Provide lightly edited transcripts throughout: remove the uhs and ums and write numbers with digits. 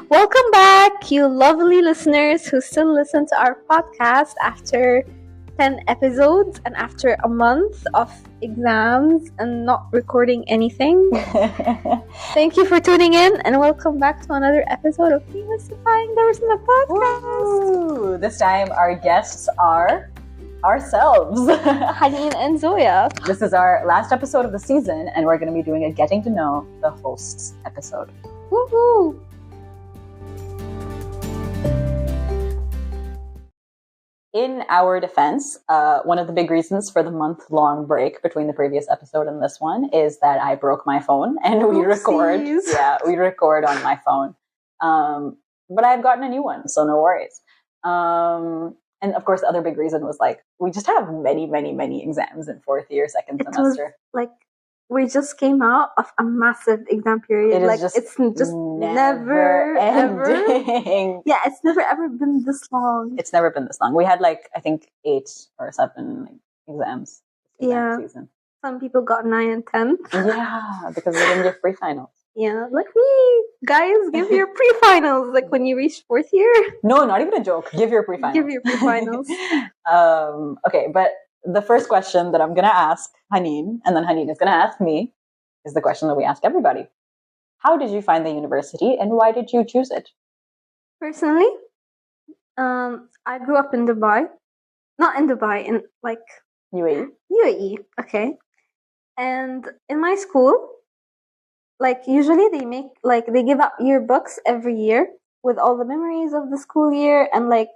Welcome back, you lovely listeners who still listen to our podcast after 10 episodes and after a month of exams and not recording anything. Thank you for tuning in and welcome back to another episode of Demystifying the Risna podcast. Woo! This time our guests are ourselves. Haneen and Zoya. This is our last episode of the season and we're going to be doing a getting to know the hosts episode. Woohoo! In our defense, one of the big reasons for the month-long break between the previous episode and this one is that I broke my phone and we record. Yeah, we record on my phone. But I've gotten a new one, so no worries. And of course, the other big reason was like we just have many exams in fourth year, second semester. Like we just came out of a massive exam period. It's just never ending. Yeah, it's never ever been this long. It's never been this long. We had like I think 8 or 7 exams. Season. Some people got 9 and 10. Yeah, because they didn't get pre-finals. Yeah, like me, guys, give your pre-finals. Like when you reach fourth year. No, not even a joke. Give your pre-finals. Give your pre-finals. Okay, but the first question that I'm going to ask Haneen, and then Haneen is going to ask me, is the question that we ask everybody. How did you find the university and why did you choose it? Personally, I grew up in Dubai. Not in Dubai, in like... UAE, okay. And in my school, like usually they give out yearbooks every year with all the memories of the school year, and like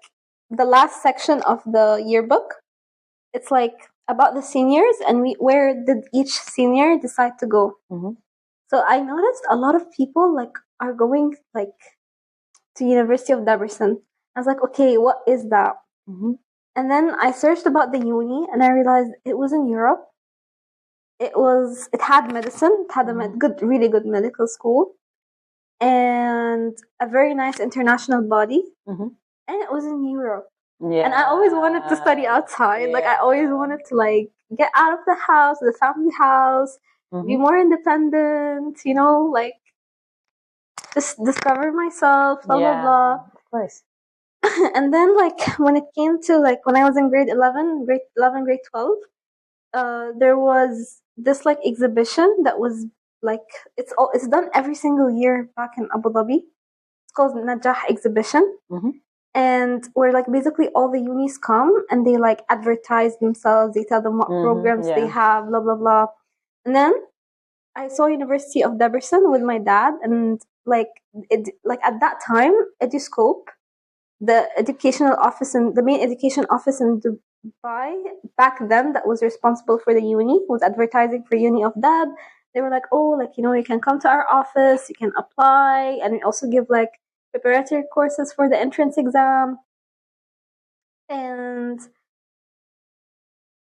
the last section of the yearbook, it's like about the seniors and where did each senior decide to go. Mm-hmm. So I noticed a lot of people like are going like to University of Debrecen. I was like, okay, what is that? Mm-hmm. And then I searched about the uni and I realized it was in Europe. It had medicine. It had a really good medical school and a very nice international body. Mm-hmm. And it was in Europe. Yeah. And I always wanted to study outside. Yeah. Like I always wanted to like get out of the house, the family house, be more independent, you know, like just discover myself, blah, blah, blah. Of course. And then like when it came to like when I was in grade 12, there was this like exhibition that was like it's done every single year back in Abu Dhabi. It's called Najah exhibition. Mm-hmm. And where like basically all the unis come and they like advertise themselves, they tell them what programs they have, blah blah blah. And then I saw University of Debrecen with my dad, and like at that time, Eduscope, the educational office and the main education office in Dubai back then that was responsible for the uni, was advertising for Uni of Deb. They were like, oh, like, you know, you can come to our office, you can apply, and we also give like preparatory courses for the entrance exam. And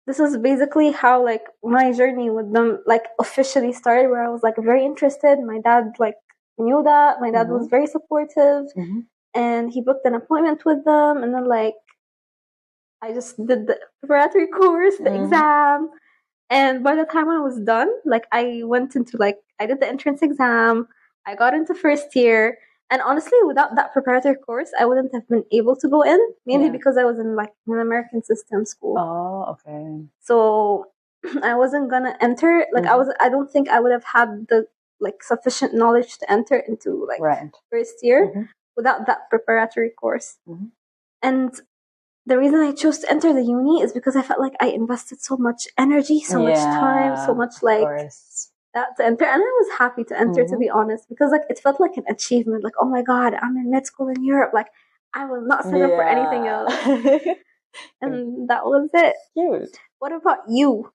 this is basically how like my journey with them like officially started, where I was like very interested. My dad like knew that. My dad was very supportive. And he booked an appointment with them, and then like I just did the preparatory course, the exam. And by the time I was done, like I went into like I did the entrance exam, I got into first year. And honestly, without that preparatory course, I wouldn't have been able to go in, mainly because I was in like an American system school. Oh, okay. So I wasn't gonna enter. Like I don't think I would have had the like sufficient knowledge to enter into like first year without that preparatory course. And the reason I chose to enter the uni is because I felt like I invested so much energy, so much time, so much like that to enter, and I was happy to enter, to be honest, because like it felt like an achievement. Like, oh my god, I'm in med school in Europe. Like, I will not settle for anything else. And that was it. Cute. What about you?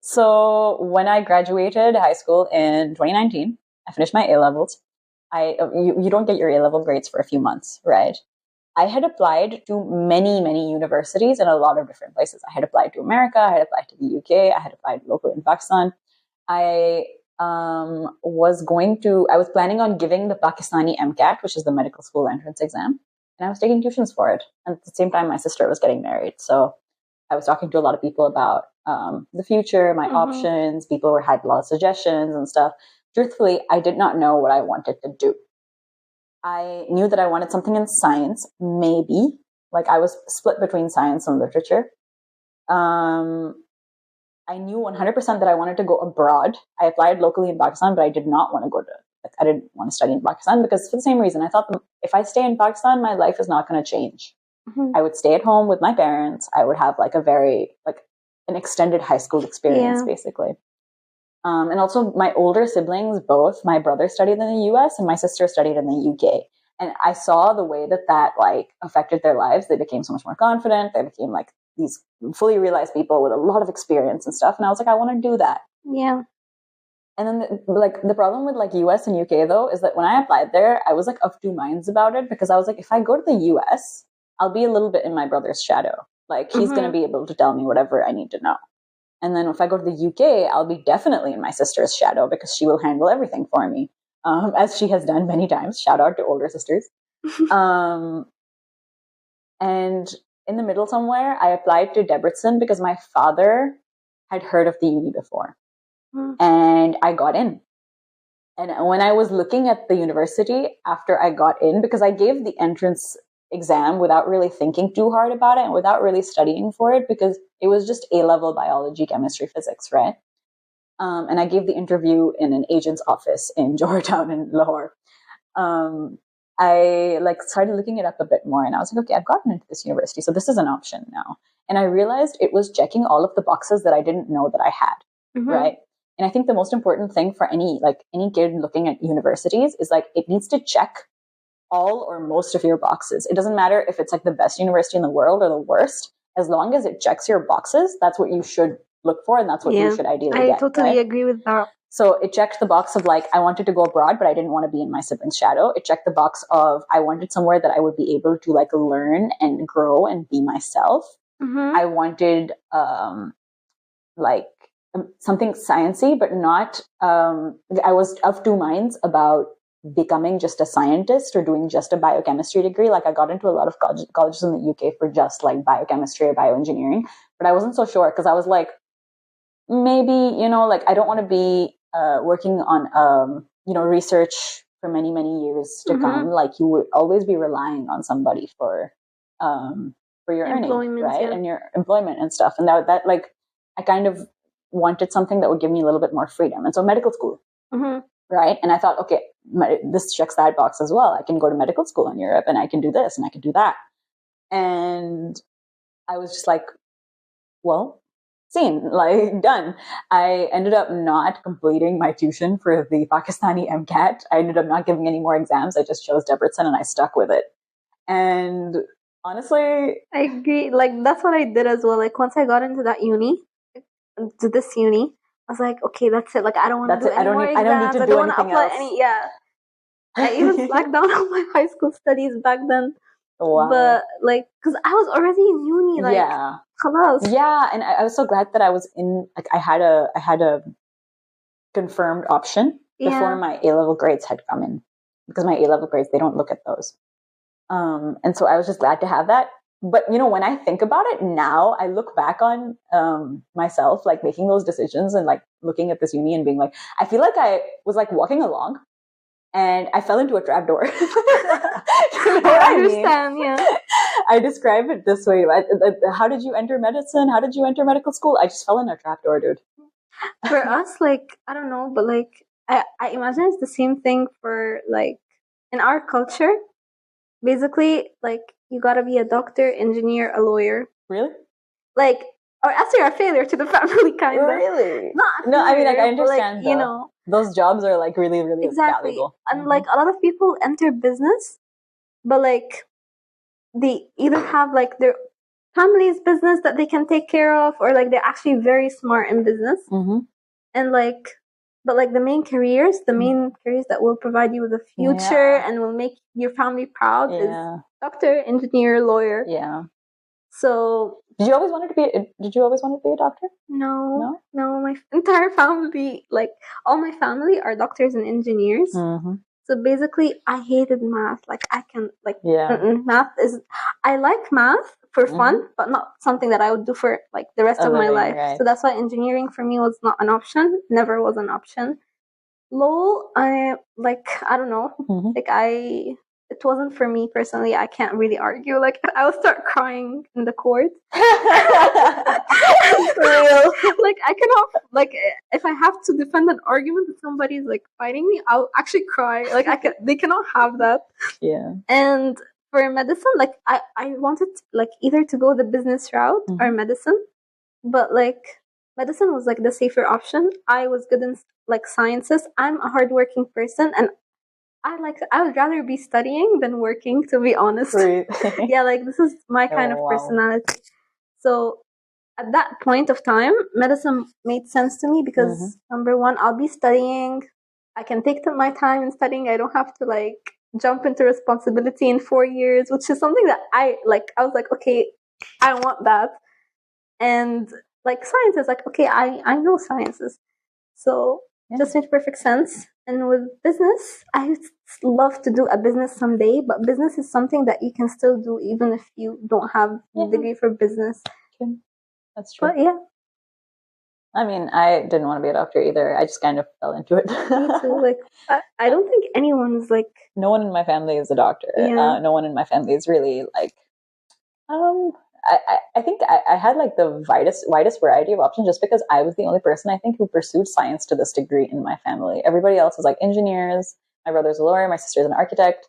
So when I graduated high school in 2019, I finished my A levels. You don't get your A level grades for a few months, right? I had applied to many universities in a lot of different places. I had applied to America, I had applied to the UK, I had applied locally in Pakistan. I was planning on giving the Pakistani MCAT, which is the medical school entrance exam, and I was taking tuitions for it. And at the same time, my sister was getting married. So I was talking to a lot of people about the future, my options. People had a lot of suggestions and stuff. Truthfully, I did not know what I wanted to do. I knew that I wanted something in science, maybe. Like I was split between science and literature. I knew 100% that I wanted to go abroad. I applied locally in Pakistan, but I did not want to go to, like, I didn't want to study in Pakistan because for the same reason, I thought if I stay in Pakistan, my life is not going to change. Mm-hmm. I would stay at home with my parents. I would have like an extended high school experience, basically. And also my older siblings, both my brother studied in the US and my sister studied in the UK. And I saw the way that like affected their lives. They became so much more confident. They became like these fully realized people with a lot of experience and stuff. And I was like, I want to do that. Yeah. And then the problem with like US and UK though, is that when I applied there, I was like of two minds about it because I was like, if I go to the US, I'll be a little bit in my brother's shadow. Like he's going to be able to tell me whatever I need to know. And then if I go to the UK, I'll be definitely in my sister's shadow because she will handle everything for me, as she has done many times. Shout out to older sisters. And in the middle somewhere, I applied to Debrecen because my father had heard of the uni before. And I got in. And when I was looking at the university after I got in, because I gave the entrance exam without really thinking too hard about it and without really studying for it because it was just A-level biology, chemistry, physics, right? And I gave the interview in an agent's office in Georgetown in Lahore. I like started looking it up a bit more and I was like, okay, I've gotten into this university, so this is an option now. And I realized it was checking all of the boxes that I didn't know that I had, right? And I think the most important thing for any kid looking at universities is like it needs to check all or most of your boxes. It doesn't matter if it's like the best university in the world or the worst. As long as it checks your boxes, that's what you should look for and that's what you should ideally get. I totally agree with that. So it checked the box of like, I wanted to go abroad, but I didn't want to be in my sibling's shadow. It checked the box of I wanted somewhere that I would be able to like learn and grow and be myself. I wanted something sciencey, but not, I was of two minds about becoming just a scientist or doing just a biochemistry degree. Like I got into a lot of colleges in the UK for just like biochemistry or bioengineering, but I wasn't so sure because I was like, maybe, like I don't want to be working on, research for many, many years to come. Like you would always be relying on somebody for your earnings, right? And your employment and stuff. And that like, I kind of wanted something that would give me a little bit more freedom. And so medical school, right? And I thought, okay, this checks that box as well. I can go to medical school in Europe and I can do this and I can do that. And I was just like, well, like done. I ended up not completing my tuition for the Pakistani MCAT. I ended up not giving any more exams. I just chose Debrecen and I stuck with it. And honestly, I agree. Like that's what I did as well. Like once I got into this uni, I was like, okay, that's it. Like I don't want to do any more exams. I don't need to do anything else. I even slacked down on my high school studies back then. Wow. But like, because I was already in uni, like, khalas. Yeah, and I was so glad that I was in. Like, I had a confirmed option before my A-level grades had come in, because my A-level grades, they don't look at those. And so I was just glad to have that. But when I think about it now, I look back on myself like making those decisions and like looking at this uni and being like, I feel like I was like walking along. And I fell into a trapdoor. I understand, yeah. I describe it this way. How did you enter medicine? How did you enter medical school? I just fell in a trapdoor, dude. For us, like, I don't know, but like, I imagine it's the same thing for like, in our culture, basically, like, you gotta be a doctor, engineer, a lawyer. Really? Like, or else you're a failure to the family, kind of. Really? No, I mean, like, I understand, like, those jobs are like really, really valuable. And like a lot of people enter business, but like they either have like their family's business that they can take care of, or like they're actually very smart in business. And like, but like the main careers that will provide you with a future and will make your family proud is doctor, engineer, lawyer. Yeah. So Did you always want to be a doctor? No. My entire family, like all my family, are doctors and engineers. So basically, I hated math. Like I can math is. I like math for fun, but not something that I would do for like the rest of my life. Right. So that's why engineering for me was not an option. Never was an option. Law, I don't know. Like I it wasn't for me personally. I can't really argue. Like I would start crying in the court. Real. Like I cannot. Like if I have to defend an argument that somebody's like fighting me, I'll actually cry. Like they cannot have that. Yeah. And for medicine, like I wanted like either to go the business route or medicine, but like medicine was like the safer option. I was good in like sciences. I'm a hardworking person, and I would rather be studying than working, to be honest. Yeah, like this is my kind of personality. So at that point of time, medicine made sense to me because number one, I'll be studying. I can take my time in studying. I don't have to like jump into responsibility in 4 years, which is something that I was like, okay, I want that. And like science is like, okay, I know sciences. So just made perfect sense. And with business, I would love to do a business someday, but business is something that you can still do even if you don't have a degree for business. That's true. But yeah. I mean, I didn't want to be a doctor either. I just kind of fell into it. Me too. Like, I don't think anyone's like... No one in my family is a doctor. Yeah. No one in my family is really like... I think I had like the widest variety of options just because I was the only person, I think, who pursued science to this degree in my family. Everybody else was like engineers. My brother's a lawyer. My sister's an architect.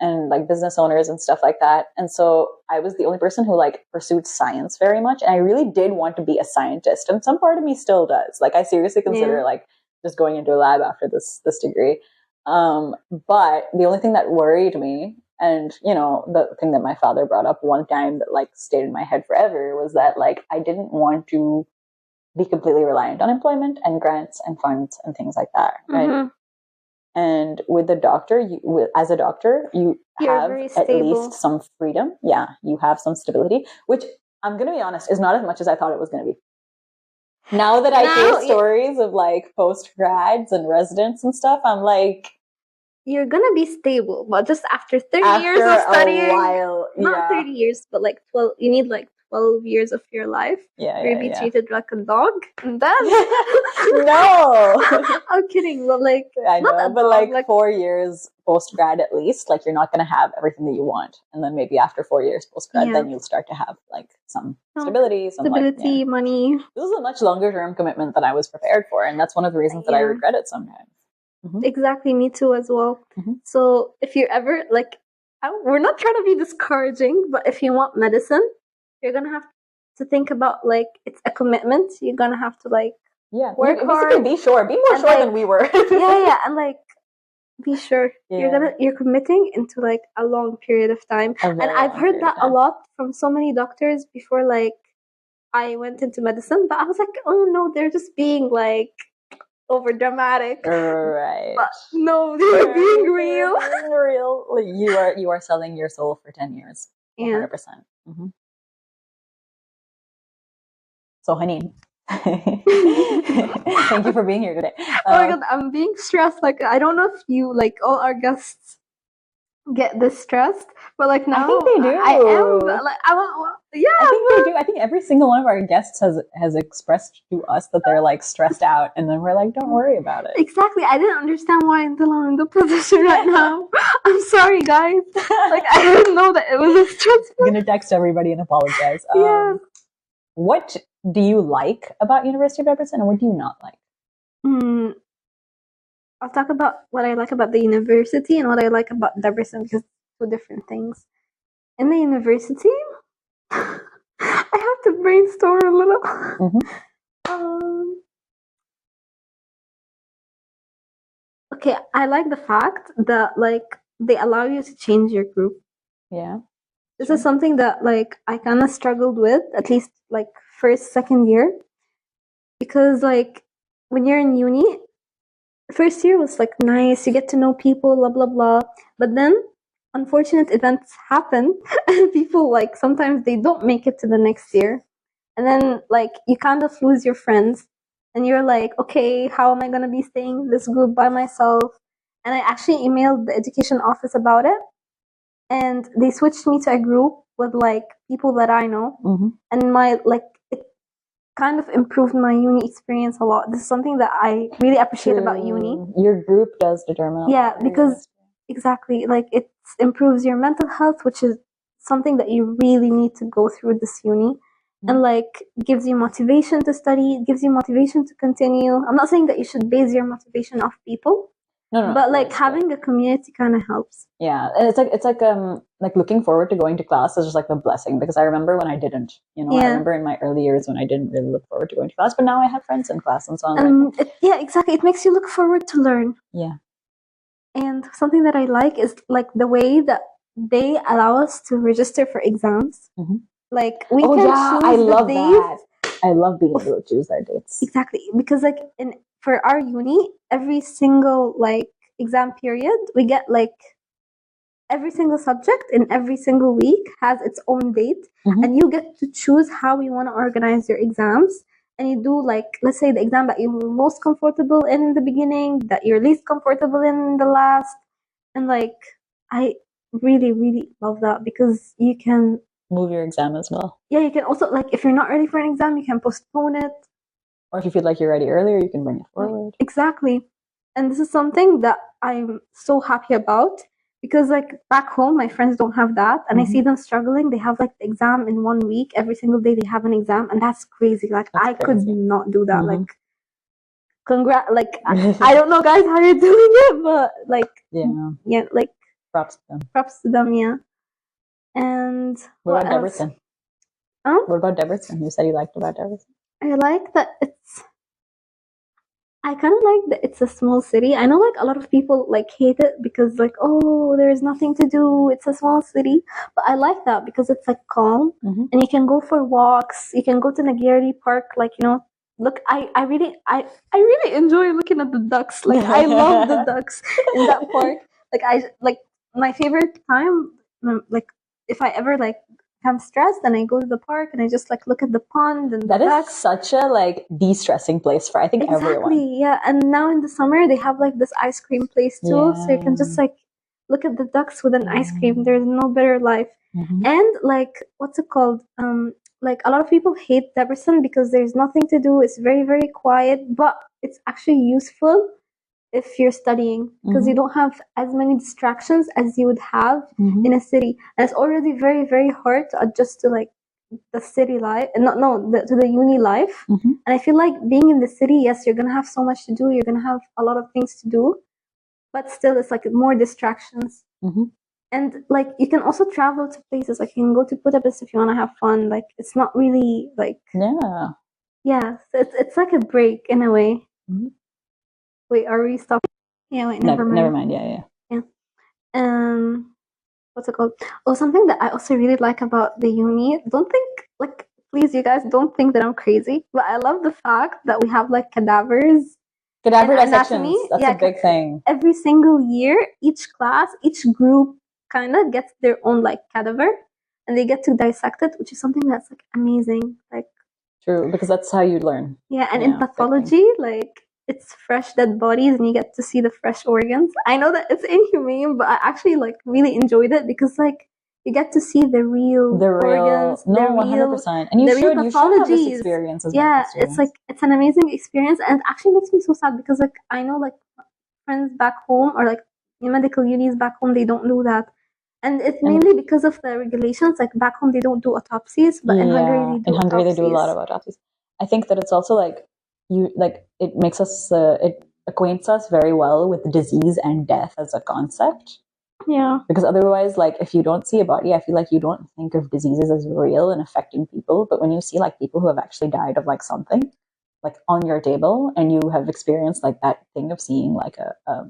And like business owners and stuff like that. And so I was the only person who like pursued science very much. And I really did want to be a scientist. And some part of me still does. Like I seriously consider like just going into a lab after this degree. But the only thing that worried me, and you know, the thing that my father brought up one time that like stayed in my head forever, was that like I didn't want to be completely reliant on employment and grants and funds and things like that, right? And with the doctor, as a doctor, you have at least some freedom. Yeah, you have some stability, which I'm going to be honest, is not as much as I thought it was going to be. Now that I hear stories of like post-grads and residents and stuff, I'm like... You're going to be stable, but just after 30 years of studying, not 30 years, but like 12, you need like 12 years of your life. You'll be treated like a dog. And then... No! I'm kidding, but like... I know, but like 4 years post-grad at least, like you're not going to have everything that you want. And then maybe after 4 years post-grad, then you'll start to have like some stability. Stability, money. This is a much longer term commitment than I was prepared for. And that's one of the reasons that I regret it sometimes. Exactly, me too as well. So if you're ever like... we're not trying to be discouraging, but if you want medicine, you're gonna have to think about like it's a commitment. You're gonna have to like work hard. Be more sure than we were. And like be sure you're committing into like a long period of time. And I've heard that a lot from so many doctors before. Like I went into medicine, but I was like, oh no, they're just being like over dramatic, right? But no, they're being real. Real. Like you are selling your soul for 10 years. 100%. So, honey, thank you for being here today. Oh my god, I'm being stressed. Like, I don't know if you, like, all our guests get this stressed, but like now I think they do. I am. Like, I think they do. I think every single one of our guests has expressed to us that they're like stressed out, and then we're like, don't worry about it. Exactly. I didn't understand why until I'm in the position right now. I'm sorry, guys. Like, I didn't know that it was a stressful. I'm gonna text everybody and apologize. What do you like about University of Debrecen, and what do you not like? I'll talk about what I like about the university and what I like about Debrecen, because two different things. In the university, I have to brainstorm a little. Okay, I like the fact that like they allow you to change your group. Yeah. This is something that like I kind of struggled with, at least like first, second year, because like when you're in uni, first year was like nice, you get to know people, blah blah blah, but then unfortunate events happen and people like sometimes they don't make it to the next year, and then like you kind of lose your friends and you're like, okay, how am I going to be staying in this group by myself? And I actually emailed the education office about it, and they switched me to a group with like people that I know. And my like it kind of improved my uni experience a lot. This is something that I really appreciate about uni. Your group does determine. Yeah, because Exactly. Like it improves your mental health, which is something that you really need to go through this uni. And like gives you motivation to study, gives you motivation to continue. I'm not saying that you should base your motivation off people, No, but like having a community kind of helps. Yeah, and it's like looking forward to going to class is just like a blessing, because I remember when I didn't. I remember in my early years when I didn't really look forward to going to class, but now I have friends in class and so on. Yeah, exactly. It makes you look forward to learn. Yeah. And something that I like is like the way that they allow us to register for exams. Mm-hmm. Like we can choose the dates. I love being able to choose our dates. Exactly, because like for our uni, every single like exam period, we get like every single subject in every single week has its own date, and you get to choose how you want to organize your exams. And you do like, let's say the exam that you're most comfortable in the beginning, that you're least comfortable in the last. And like, I really, really love that because you can move your exam as well. Yeah, you can also, like, if you're not ready for an exam, you can postpone it. Or if you feel like you're ready earlier, you can bring it forward. Exactly. And this is something that I'm so happy about because, like, back home, my friends don't have that. And I see them struggling. They have, like, the exam in 1 week. Every single day they have an exam. And that's crazy. Like, I could not do that. Like, like, I don't know, guys, how you're doing it, but, like, yeah, like, props to them. Props to them, yeah. And what about Debrecen? What about Debrecen? You said you liked about Debrecen. I like that I kind of like that it's a small city. I know like a lot of people like hate it because like, oh, there's nothing to do. It's a small city. But I like that because it's like calm and you can go for walks. You can go to Nageri Park. Like, look, I really enjoy looking at the ducks. Like I love the ducks in that park. Like my favorite time, like if I ever like I'm stressed and I go to the park and I just like look at the pond and that is such a like de-stressing place for I think everyone. Yeah. And now in the summer they have like this ice cream place too, so you can just like look at the ducks with an ice cream. There's no better life. And like what's it called? Like a lot of people hate Debrecen because there's nothing to do. It's very, very quiet, but it's actually useful if you're studying because you don't have as many distractions as you would have in a city, and it's already very, very hard to adjust to like the city life and to the uni life. And I feel like being in the city, yes, you're gonna have so much to do, you're gonna have a lot of things to do, but still it's like more distractions. And like you can also travel to places, like you can go to Budapest if you want to have fun. Like it's not really like so it's like a break in a way. Wait, are we stopping? Yeah, wait, never mind. Yeah. What's it called? Oh, something that I also really like about the uni. Don't think, like, please, you guys, don't think that I'm crazy, but I love the fact that we have like cadavers. Cadaver dissections. That's a big thing. Every single year, each class, each group kind of gets their own like cadaver, and they get to dissect it, which is something that's like amazing. Like, true, because that's how you learn. Yeah, and in pathology, like it's fresh dead bodies and you get to see the fresh organs. I know that it's inhumane, but I actually like really enjoyed it because like you get to see the real organs, 100%. And you should have this experience as well. It's like it's an amazing experience, and it actually makes me so sad because like I know like friends back home or like medical unis back home, they don't do that. And it's mainly because of the regulations. Like back home they don't do autopsies, but in Hungary they do a lot of autopsies. I think that it's also like it makes us it acquaints us very well with disease and death as a concept. Yeah, because otherwise, like if you don't see a body, I feel like you don't think of diseases as real and affecting people. But when you see like people who have actually died of like something like on your table, and you have experienced like that thing of seeing like a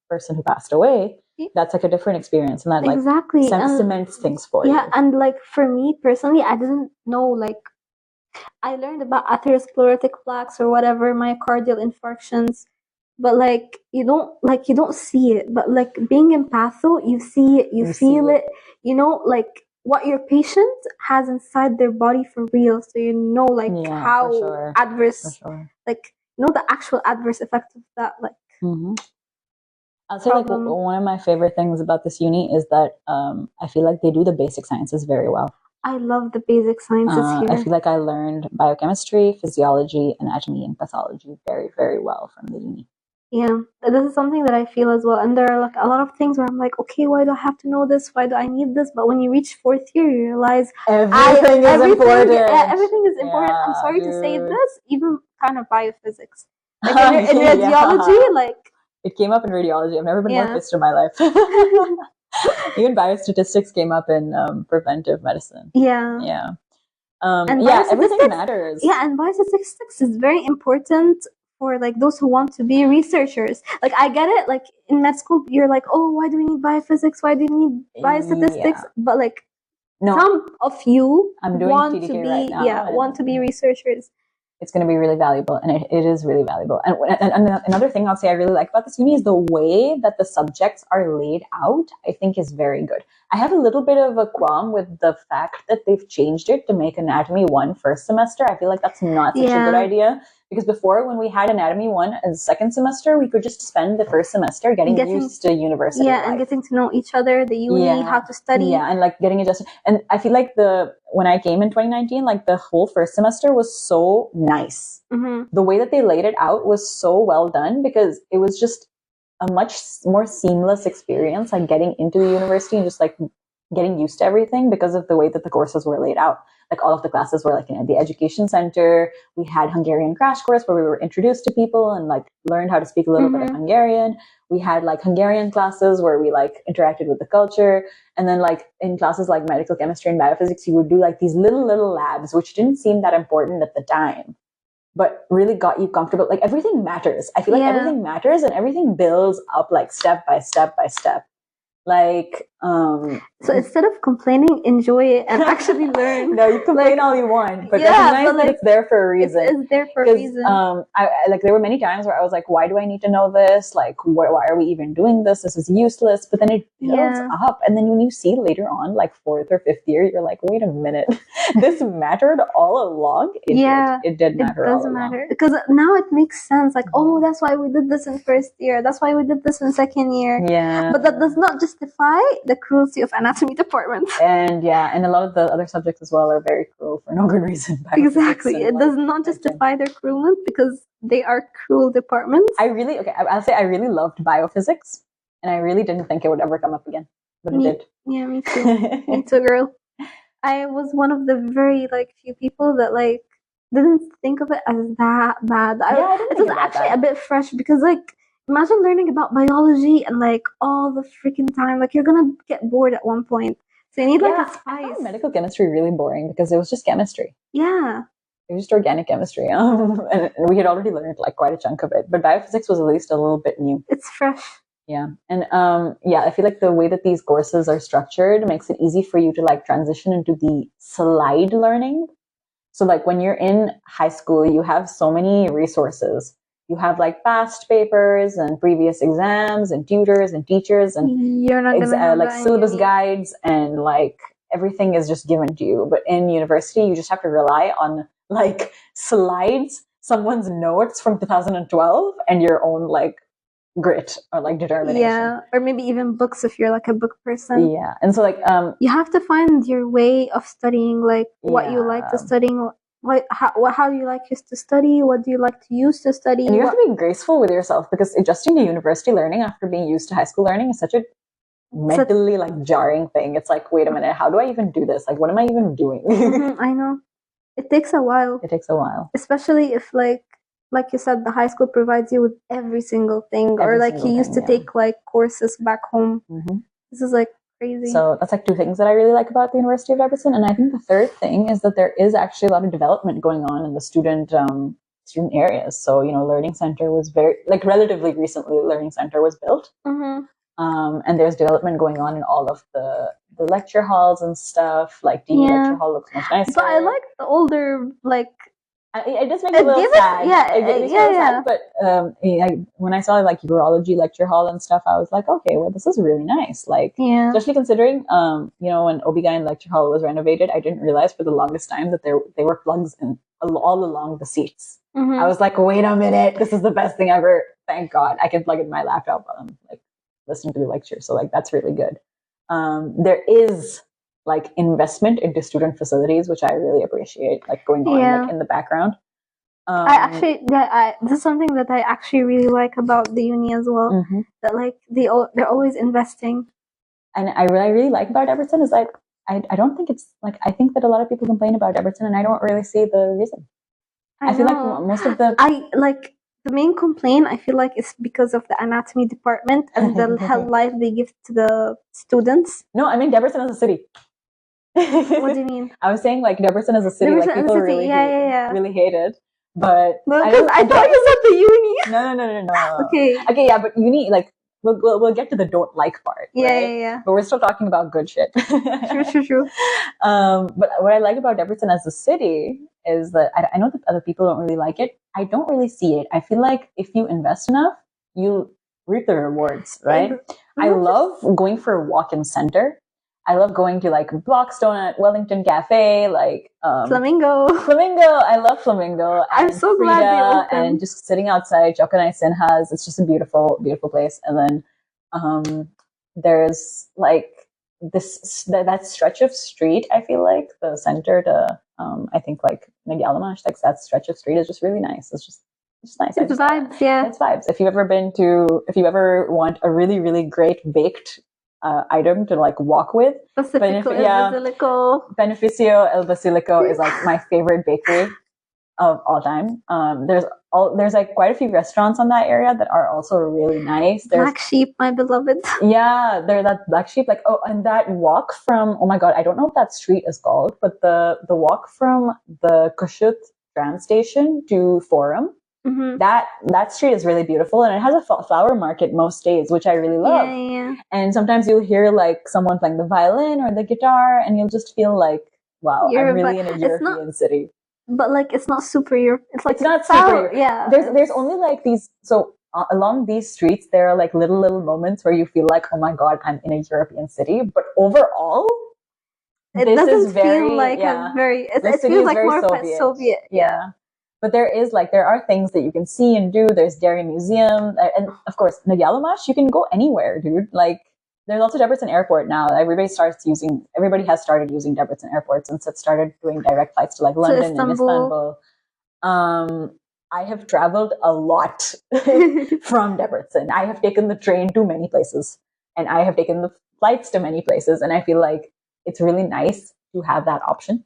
person who passed away, that's like a different experience, and that like cements things for you. Yeah, and like for me personally, I didn't know, like I learned about atherosclerotic plaques or whatever, myocardial infarctions, but like you don't see it. But like being in patho, you see it, you feel it, like what your patient has inside their body for real. So like how adverse, like the actual adverse effect of that, like. I'll say like one of my favorite things about this uni is that I feel like they do the basic sciences very well. I love the basic sciences here. I feel like I learned biochemistry, physiology, anatomy, and pathology very, very well from the uni. Yeah, this is something that I feel as well. And there are like a lot of things where I'm like, okay, why do I have to know this? Why do I need this? But when you reach fourth year, you realize everything is important. Everything is important. Yeah, I'm sorry to say dude. this, even kind of biophysics. Like in radiology, like it came up in radiology. I've never been more pissed in my life. Even biostatistics came up in preventive medicine. Yeah. Yeah. Everything matters. Yeah, and biostatistics is very important for like those who want to be researchers. Like I get it, like in med school you're like, oh, why do we need biophysics? Why do we need biostatistics? Yeah. But like some of you want to be right now, want to be researchers. It's going to be really valuable, and it is really valuable. And another thing I'll say I really like about this uni is the way that the subjects are laid out. I think is very good. I have a little bit of a qualm with the fact that they've changed it to make Anatomy 1 first semester. I feel like that's not such a good idea. Because before, when we had Anatomy 1 as second semester, we could just spend the first semester getting used to university life. And getting to know each other, the uni, how to study. Yeah, and like getting adjusted. And I feel like when I came in 2019, like the whole first semester was so nice. Mm-hmm. The way that they laid it out was so well done because it was just a much more seamless experience, like getting into the university and just like getting used to everything because of the way that the courses were laid out. Like all of the classes were like in the education center. We had Hungarian crash course where we were introduced to people and like learned how to speak a little bit of Hungarian. We had like Hungarian classes where we like interacted with the culture. And then like in classes like medical chemistry and biophysics, you would do like these little labs, which didn't seem that important at the time, but really got you comfortable. Like everything matters. I feel like everything matters and everything builds up like step by step by step. Like, so instead of complaining, enjoy it and actually learn. No, you complain all you want, but recognize that it's there for a reason. It's there for a reason. I like there were many times where I was like, why do I need to know this? Like, why are we even doing this? This is useless. But then it builds up, and then when you see later on, like fourth or fifth year, you're like, wait a minute, this mattered all along. It did matter. It doesn't matter because now it makes sense. Like, oh, that's why we did this in first year. That's why we did this in second year. Yeah, but that does not justify the cruelty of anatomy department. And a lot of the other subjects as well are very cruel for no good reason. Exactly. It does not justify their cruelty because they are cruel departments. I'll say I really loved biophysics and I really didn't think it would ever come up again. But it did. Yeah, me too. Me too, girl. I was one of the very like few people that like didn't think of it as that bad. It was actually a bit fresh because like imagine learning about biology and like all the freaking time. Like you're gonna get bored at one point. So you need like a spice. I found medical chemistry really boring because it was just chemistry. Yeah. It was just organic chemistry. And we had already learned like quite a chunk of it. But biophysics was at least a little bit new. It's fresh. Yeah. And I feel like the way that these courses are structured makes it easy for you to like transition into the slide learning. So like when you're in high school, you have so many resources. You have like past papers and previous exams and tutors and teachers and you're not gonna have like syllabus guides and like everything is just given to you. But in university, you just have to rely on like slides, someone's notes from 2012, and your own like grit or like determination. Yeah, or maybe even books if you're like a book person. Yeah, and so like you have to find your way of studying, like what you like to study. How do you like to study? What do you like to use to study? And you have to be graceful with yourself because adjusting to university learning after being used to high school learning is such a mentally like jarring thing. It's like, wait a minute, how do I even do this? Like, what am I even doing? I know. It takes a while. It takes a while. Especially if like you said, the high school provides you with every single thing, or like you used to take like courses back home. Mm-hmm. This is like crazy. So that's like two things that I really like about the University of Debrecen. And I think the third thing is that there is actually a lot of development going on in the student areas. So, Learning Center was relatively recently, Learning Center was built. Mm-hmm. And there's development going on in all of the lecture halls and stuff. Like DB lecture hall looks much nicer. But I like the older, like, it just makes me a little sad. Sad, but when I saw like urology lecture hall and stuff, I was like, okay, well, this is really nice. Like, especially considering, when OB-GYN lecture hall was renovated, I didn't realize for the longest time that they were plugs in all along the seats. Mm-hmm. I was like, wait a minute, this is the best thing ever. Thank God, I can plug in my laptop while I'm like listening to the lecture. So like that's really good. There is like investment into student facilities, which I really appreciate, like going on like in the background. This is something that I actually really like about the uni as well. Mm-hmm. That like they're always investing. And I really like about Debrecen is that I don't think it's like, I think that a lot of people complain about Debrecen and I don't really see the reason. I feel like most of the the main complaint I feel like is because of the anatomy department and the hell life they give to the students. No, I mean Debrecen as a city. What do you mean? I was saying like Debrecen as a city, Debrecen like people really really hate it. But I thought you said the uni. No. Okay, yeah, but uni, like we'll get to the don't like part. Right? Yeah. But we're still talking about good shit. True. But what I like about Debrecen as a city is that I know that other people don't really like it. I don't really see it. I feel like if you invest enough, you reap the rewards, right? I love going for a walk in center. I love going to like Blockstone at Wellington Cafe, like Flamingo. I love Flamingo. I'm so glad they opened. And just sitting outside Jokanai Sinhas. It's just a beautiful, beautiful place. And then there's like that stretch of street. I feel like the center to I think like Nagyalamash, like that stretch of street is just really nice. It's just nice. It's vibes, yeah. It's vibes. If you ever want a really, really great baked item to like walk with, Beneficio El Basilico is like my favorite bakery of all time. There's like quite a few restaurants on that area that are also really nice. There's Black Sheep, my beloved. Yeah, there's that Black Sheep. Like, and that walk from, oh my God, I don't know what that street is called, but the walk from the Kashut tram station to Forum, that street is really beautiful, and it has a flower market most days, which I really love. Yeah. And sometimes you'll hear like someone playing the violin or the guitar, and you'll just feel like, wow, I'm really in a European city. But like, it's not super Europe. It's not super. Yeah. There's only like these. So along these streets, there are like little moments where you feel like, oh my God, I'm in a European city. But overall, it doesn't feel like a very. It feels like more Soviet. Yeah. But there are things that you can see and do. There's Dairy Museum, and of course, Nagyalamash. You can go anywhere, dude. Like, there's also Debrecen Airport now. Everybody has started using Debrecen Airport since it started doing direct flights to like London and Istanbul. I have traveled a lot from Debrecen. I have taken the train to many places, and I have taken the flights to many places, and I feel like it's really nice to have that option.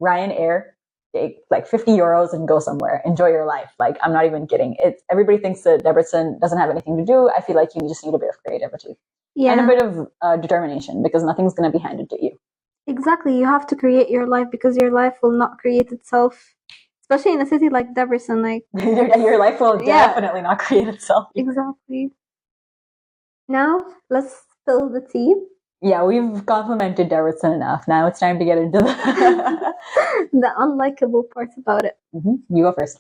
Ryanair, take like 50 euros and go somewhere. Enjoy your life. Like, I'm not even kidding. Everybody thinks that Debrecen doesn't have anything to do. I feel like you just need a bit of creativity. Yeah. And a bit of determination, because nothing's going to be handed to you. Exactly. You have to create your life, because your life will not create itself, especially in a city like Debrecen. Like your life will definitely not create itself. Exactly. Now, let's spill the tea. Yeah, we've complimented Debrecen enough. Now it's time to get into the unlikable parts about it. You go first.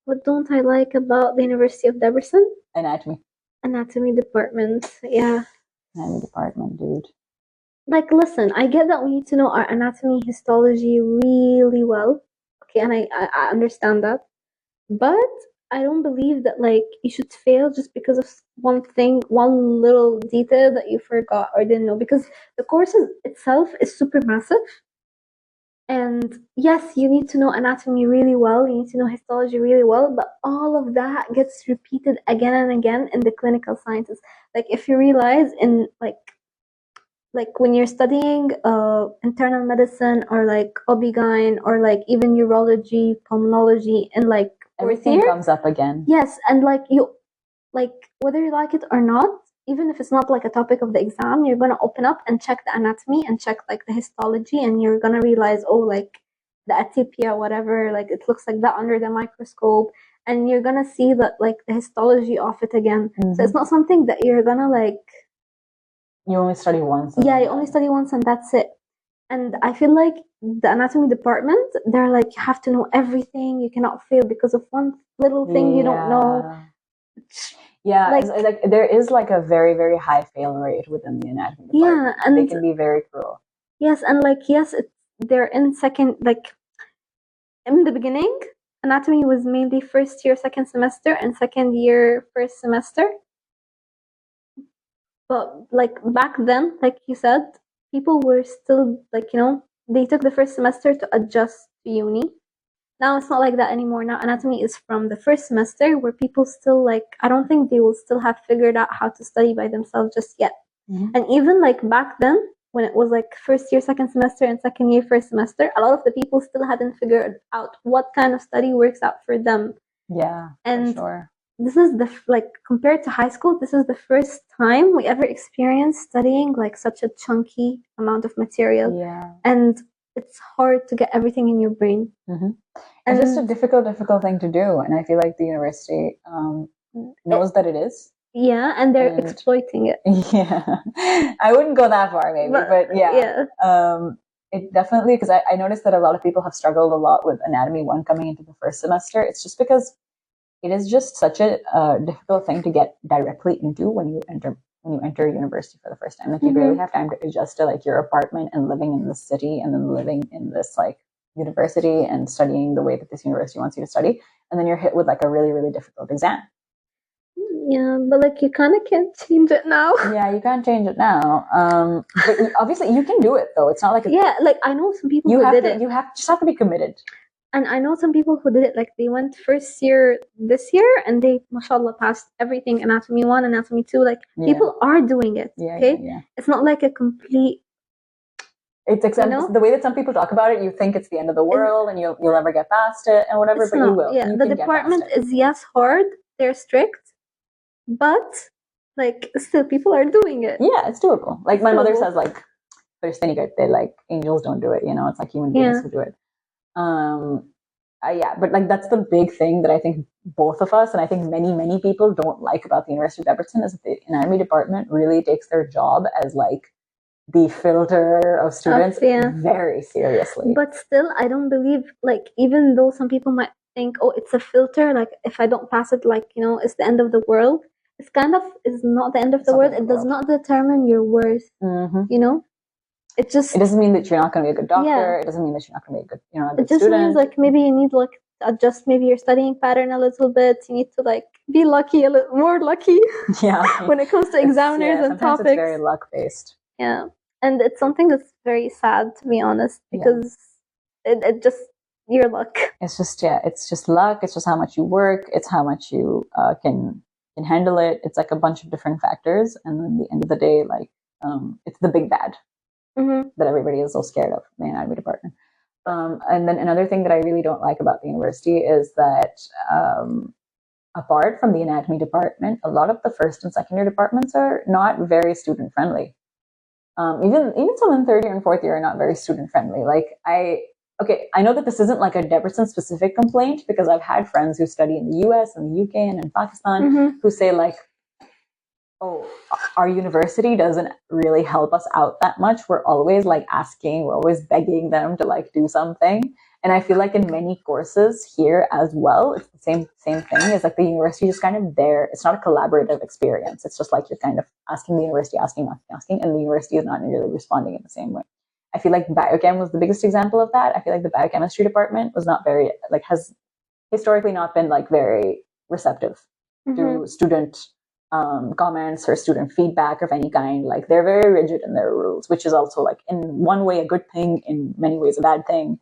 What don't I like about the University of Debrecen? Anatomy department, yeah. Anatomy department, dude. Like, listen, I get that we need to know our anatomy, histology really well. Okay, and I understand that. But I don't believe that, like, you should fail just because of one little detail that you forgot or didn't know. Because the course itself is super massive. And yes, you need to know anatomy really well, you need to know histology really well, but all of that gets repeated again and again in the clinical sciences. Like, if you realize in like when you're studying internal medicine or like OB-GYN or like even urology, pulmonology, and like everything comes up again. Yes, and like whether you like it or not, even if it's not like a topic of the exam, you're going to open up and check the anatomy and check like the histology, and you're going to realize, oh, like the atypia, whatever, like it looks like that under the microscope, and you're going to see that like the histology of it again. So it's not something that you're going to like... You only study once. Yeah, you only study once and that's it. And I feel like the anatomy department, they're like, you have to know everything. You cannot fail because of one little thing you don't know. Yeah, like there is like a very, very high fail rate within the anatomy department. Yeah, and they can be very cruel. Yes, and like they're in second, like in the beginning, anatomy was mainly first year, second semester, and second year, first semester. But like back then, like you said, people were still like, they took the first semester to adjust to uni. Now it's not like that anymore. Now anatomy is from the first semester, where people still like, I don't think they will still have figured out how to study by themselves just yet. And even like back then, when it was like first year, second semester, and second year, first semester, a lot of the people still hadn't figured out what kind of study works out for them. Yeah, and for sure. This is compared to high school, this is the first time we ever experienced studying like such a chunky amount of material. Yeah. And it's hard to get everything in your brain. It's just a difficult thing to do, and I feel like the university knows that it is. Yeah, and they're exploiting it. Yeah, I wouldn't go that far, maybe, but yeah. It definitely, because I noticed that a lot of people have struggled a lot with Anatomy 1 coming into the first semester. It's just because it is just such a difficult thing to get directly into when you enter university for the first time. Like you really have time to adjust to like your apartment and living in this city, and then living in this like university and studying the way that this university wants you to study, and then you're hit with like a really, really difficult exam. Yeah, but like you kind of can't change it now. Yeah, you can't change it now. But obviously you can do it though. It's not like like I know some people who did it. You just have to be committed. And I know some people who did it, like they went first year this year and they, mashallah, passed everything, Anatomy 1, Anatomy 2. Like people are doing it. Yeah. It's not like a complete. It's the way that some people talk about it, you think it's the end of the world and you'll never get past it and whatever, but you will. Yeah, the department is hard, they're strict, but like still people are doing it. Yeah, it's doable. Like my mother says, like, like angels don't do it, it's like human beings who do it. But like that's the big thing that I think both of us, and I think many people don't like about the University of Debrecen, is that the anatomy department really takes their job as like the filter of students very seriously. But still, I don't believe, like, even though some people might think, oh, it's a filter, like if I don't pass it, like, it's the end of the world. It's not the end of the world. It does not determine your worth. It doesn't mean that you're not going to be a good doctor. It doesn't mean that you're not going to be a good, a good It just student. means like maybe you need like adjust maybe your studying pattern a little bit. You need to like be lucky, a little more lucky. When it comes to examiners and topics. It's very luck based. Yeah, and it's something that's very sad, to be honest, because it just your luck. It's just luck. It's just how much you work. It's how much you can handle it. It's like a bunch of different factors, and then at the end of the day, like it's the big bad. That everybody is so scared of, the anatomy department. And then another thing that I really don't like about the university is that apart from the anatomy department, a lot of the first and second year departments are not very student friendly. Even some in third year and fourth year are not very student friendly. Like I know that this isn't like a Debrecen specific complaint, because I've had friends who study in the US and the UK and in Pakistan who say like, oh, our university doesn't really help us out that much. We're always like asking, we're always begging them to like do something. And I feel like in many courses here as well, it's the same thing. It's like the university is kind of there. It's not a collaborative experience. It's just like you're kind of asking the university, asking, and the university is not really responding in the same way. I feel like biochem was the biggest example of that. I feel like the biochemistry department was not very, like, has historically not been like very receptive to student comments or student feedback of any kind. Like they're very rigid in their rules, which is also like in one way a good thing, in many ways a bad thing.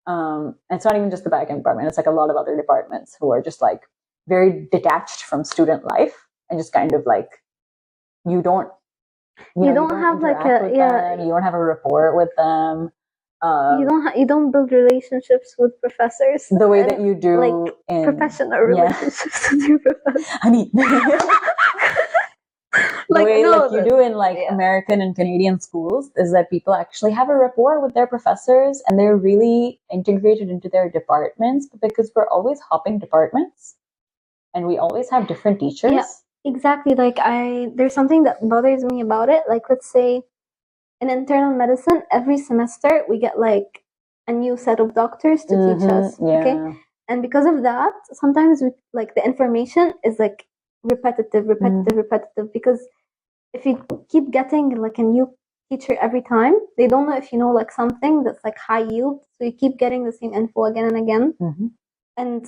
And it's not even just the back end department. It's like a lot of other departments who are just like very detached from student life, and just kind of like you don't have like you don't have a rapport with them. You don't build relationships with professors the way that you do, like in professional relationships with your professors. Honey. The way you do in like American and Canadian schools is that people actually have a rapport with their professors, and they're really integrated into their departments, because we're always hopping departments and we always have different teachers. Yeah, exactly. Like there's something that bothers me about it. Like let's say in internal medicine, every semester we get like a new set of doctors to teach us. Okay. And because of that, sometimes like the information is like repetitive, because if you keep getting like a new teacher every time, they don't know if you know like something that's like high yield, so you keep getting the same info again and again. And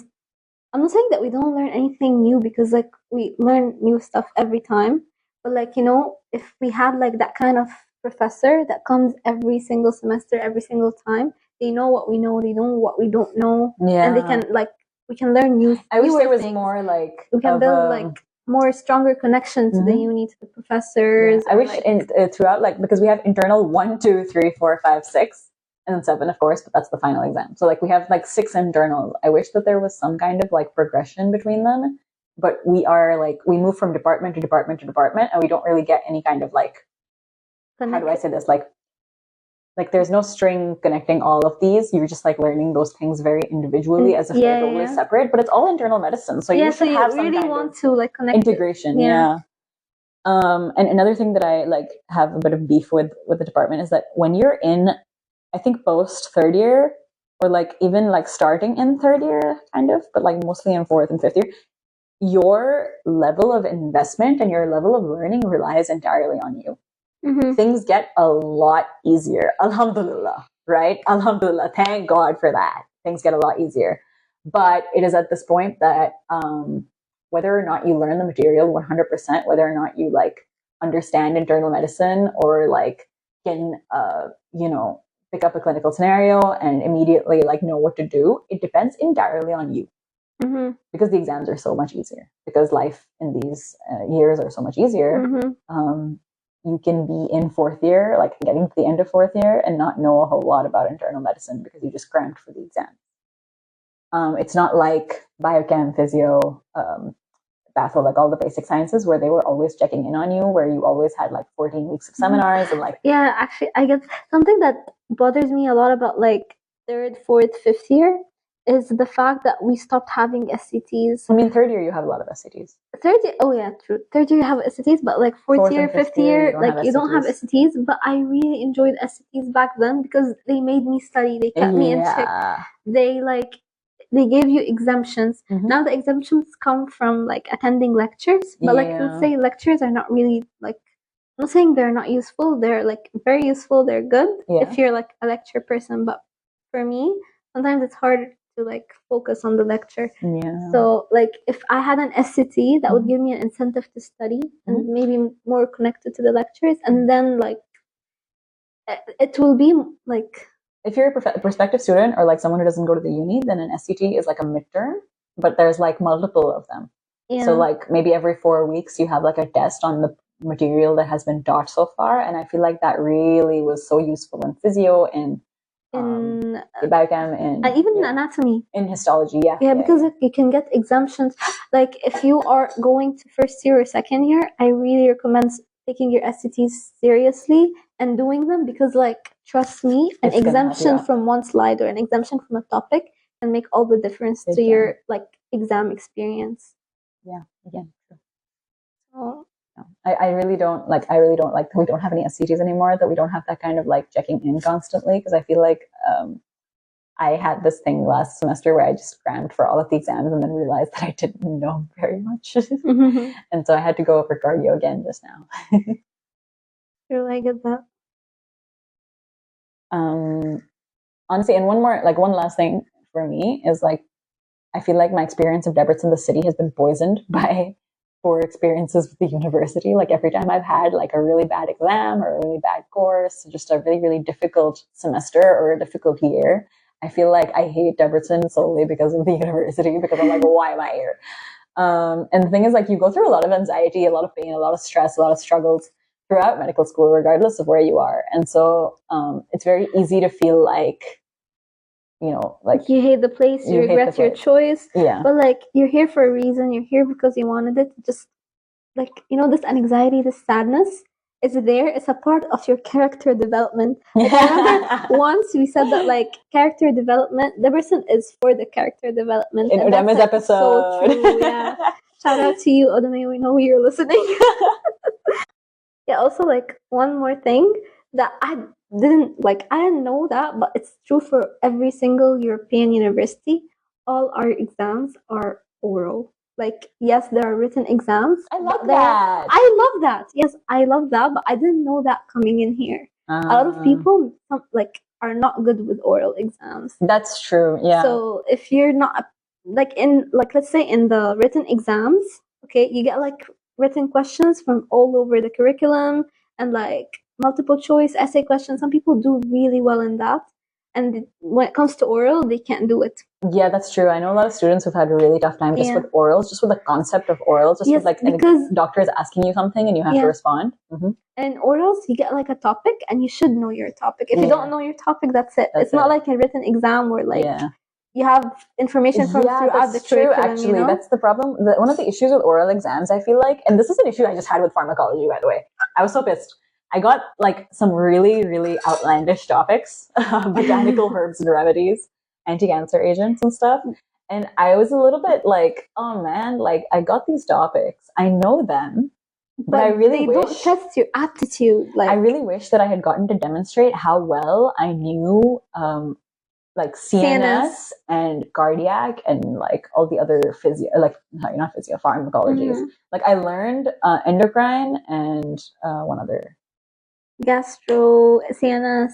I'm not saying that we don't learn anything new, because like we learn new stuff every time, but like if we had like that kind of professor that comes every single semester, every single time, they know what we know, they know what we don't know, Yeah. and they can like we can learn new. I wish there was things. more like we can build like more stronger connection to the uni, to the professors. I wish throughout, like, because we have internal 1, 2, 3, 4, 5, 6, and then 7, of course, but that's the final exam. So like we have like 6 internals. I wish that there was some kind of like progression between them, but we are like we move from department to department to department, and we don't really get any kind of like how do I say this, like there's no string connecting all of these. You're just like learning those things very individually as if they're totally separate, but it's all internal medicine. So you should have some really kind want of to like connect integration. And another thing that I like have a bit of beef with the department is that when you're in, I think post third year, or like even like starting in third year kind of, but like mostly in fourth and fifth year, your level of investment and your level of learning relies entirely on you. Things get a lot easier. Alhamdulillah, right? Alhamdulillah. Thank God for that. Things get a lot easier. But it is at this point that whether or not you learn the material 100%, whether or not you like understand internal medicine or like can, pick up a clinical scenario and immediately like know what to do, it depends entirely on you. Because the exams are so much easier. Because life in these years are so much easier. You can be in fourth year, like getting to the end of fourth year and not know a whole lot about internal medicine because you just crammed for the exam. It's not like biochem, physio, batho, like all the basic sciences where they were always checking in on you, where you always had like 14 weeks of seminars and like... Yeah, actually, I get something that bothers me a lot about like third, fourth, fifth year is the fact that we stopped having SCTs. I mean, third year you have a lot of SCTs. Third year, oh yeah, true. Third year you have SCTs, but like fourth year, fifth year, like you don't have SCTs. But I really enjoyed SCTs back then because they made me study. They kept me in check. They gave you exemptions. Now the exemptions come from like attending lectures, but like let's say lectures are not really like, I'm not saying they're not useful. They're like very useful. They're good if you're like a lecture person. But for me, sometimes it's hard to like focus on the lecture. So like if I had an SCT, that would give me an incentive to study and maybe more connected to the lectures, and then like it will be like, if you're a prospective student or like someone who doesn't go to the uni, then an SCT is like a midterm, but there's like multiple of them. So like maybe every 4 weeks you have like a test on the material that has been taught so far, and I feel like that really was so useful in physio and in biochem and even in anatomy, in histology. Because you can get exemptions. Like if you are going to first year or second year, I really recommend taking your SCTs seriously and doing them, because like trust me, an exemption from one slide or an exemption from a topic can make all the difference to your like exam experience. Again, true. I really don't like that we don't have any SCTs anymore, that we don't have that kind of like checking in constantly, because I feel like I had this thing last semester where I just crammed for all of the exams and then realized that I didn't know very much. And so I had to go over cardio again just now. I get that. Honestly, and one last thing for me is like, I feel like my experience of Debrecen, the city, has been poisoned by poor experiences with the university. Like every time I've had like a really bad exam or a really bad course, just a really, really difficult semester or a difficult year, I feel like I hate Debrecen solely because of the university, because I'm like, why am I here? And the thing is, like, you go through a lot of anxiety, a lot of pain, a lot of stress, a lot of struggles throughout medical school, regardless of where you are. And so it's very easy to feel like, like you hate the place, you regret your choice. But like, you're here for a reason. You're here because you wanted it. Just like, this anxiety, this sadness is there. It's a part of your character development. Like, I remember once we said that like character development, Debrecen is for the character development. In Udema's episode. So true, Shout out to you, Udema. We know you're listening. Also like one more thing that I didn't know that, but it's true for every single European university. All our exams are oral. Like, yes, there are written exams. I love that. Yes, I love that, but I didn't know that coming in here. A lot of people are not good with oral exams. That's true. Yeah. So if you're not let's say in the written exams, okay, you get like written questions from all over the curriculum and like multiple choice essay questions. Some people do really well in that, and when it comes to oral, they can't do it. Yeah, that's true. I know a lot of students who've had a really tough time just with orals, just with the concept of orals, just with like because doctor is asking you something and you have to respond. Mm-hmm. And orals, you get like a topic and you should know your topic. If you don't know your topic, that's it. It's not like a written exam where like you have information from throughout the curriculum. Actually, that's the problem. One of the issues with oral exams, I feel like, and this is an issue I just had with pharmacology, by the way. I was so pissed. I got like some really, really outlandish topics, botanical herbs and remedies, anti-cancer agents and stuff. And I was a little bit like, oh man, like I got these topics. I know them. But I really don't test your aptitude. Like I really wish that I had gotten to demonstrate how well I knew like CNS and cardiac and like all the other pharmacologies. Mm-hmm. Like I learned endocrine and one other. Gastro, CNS,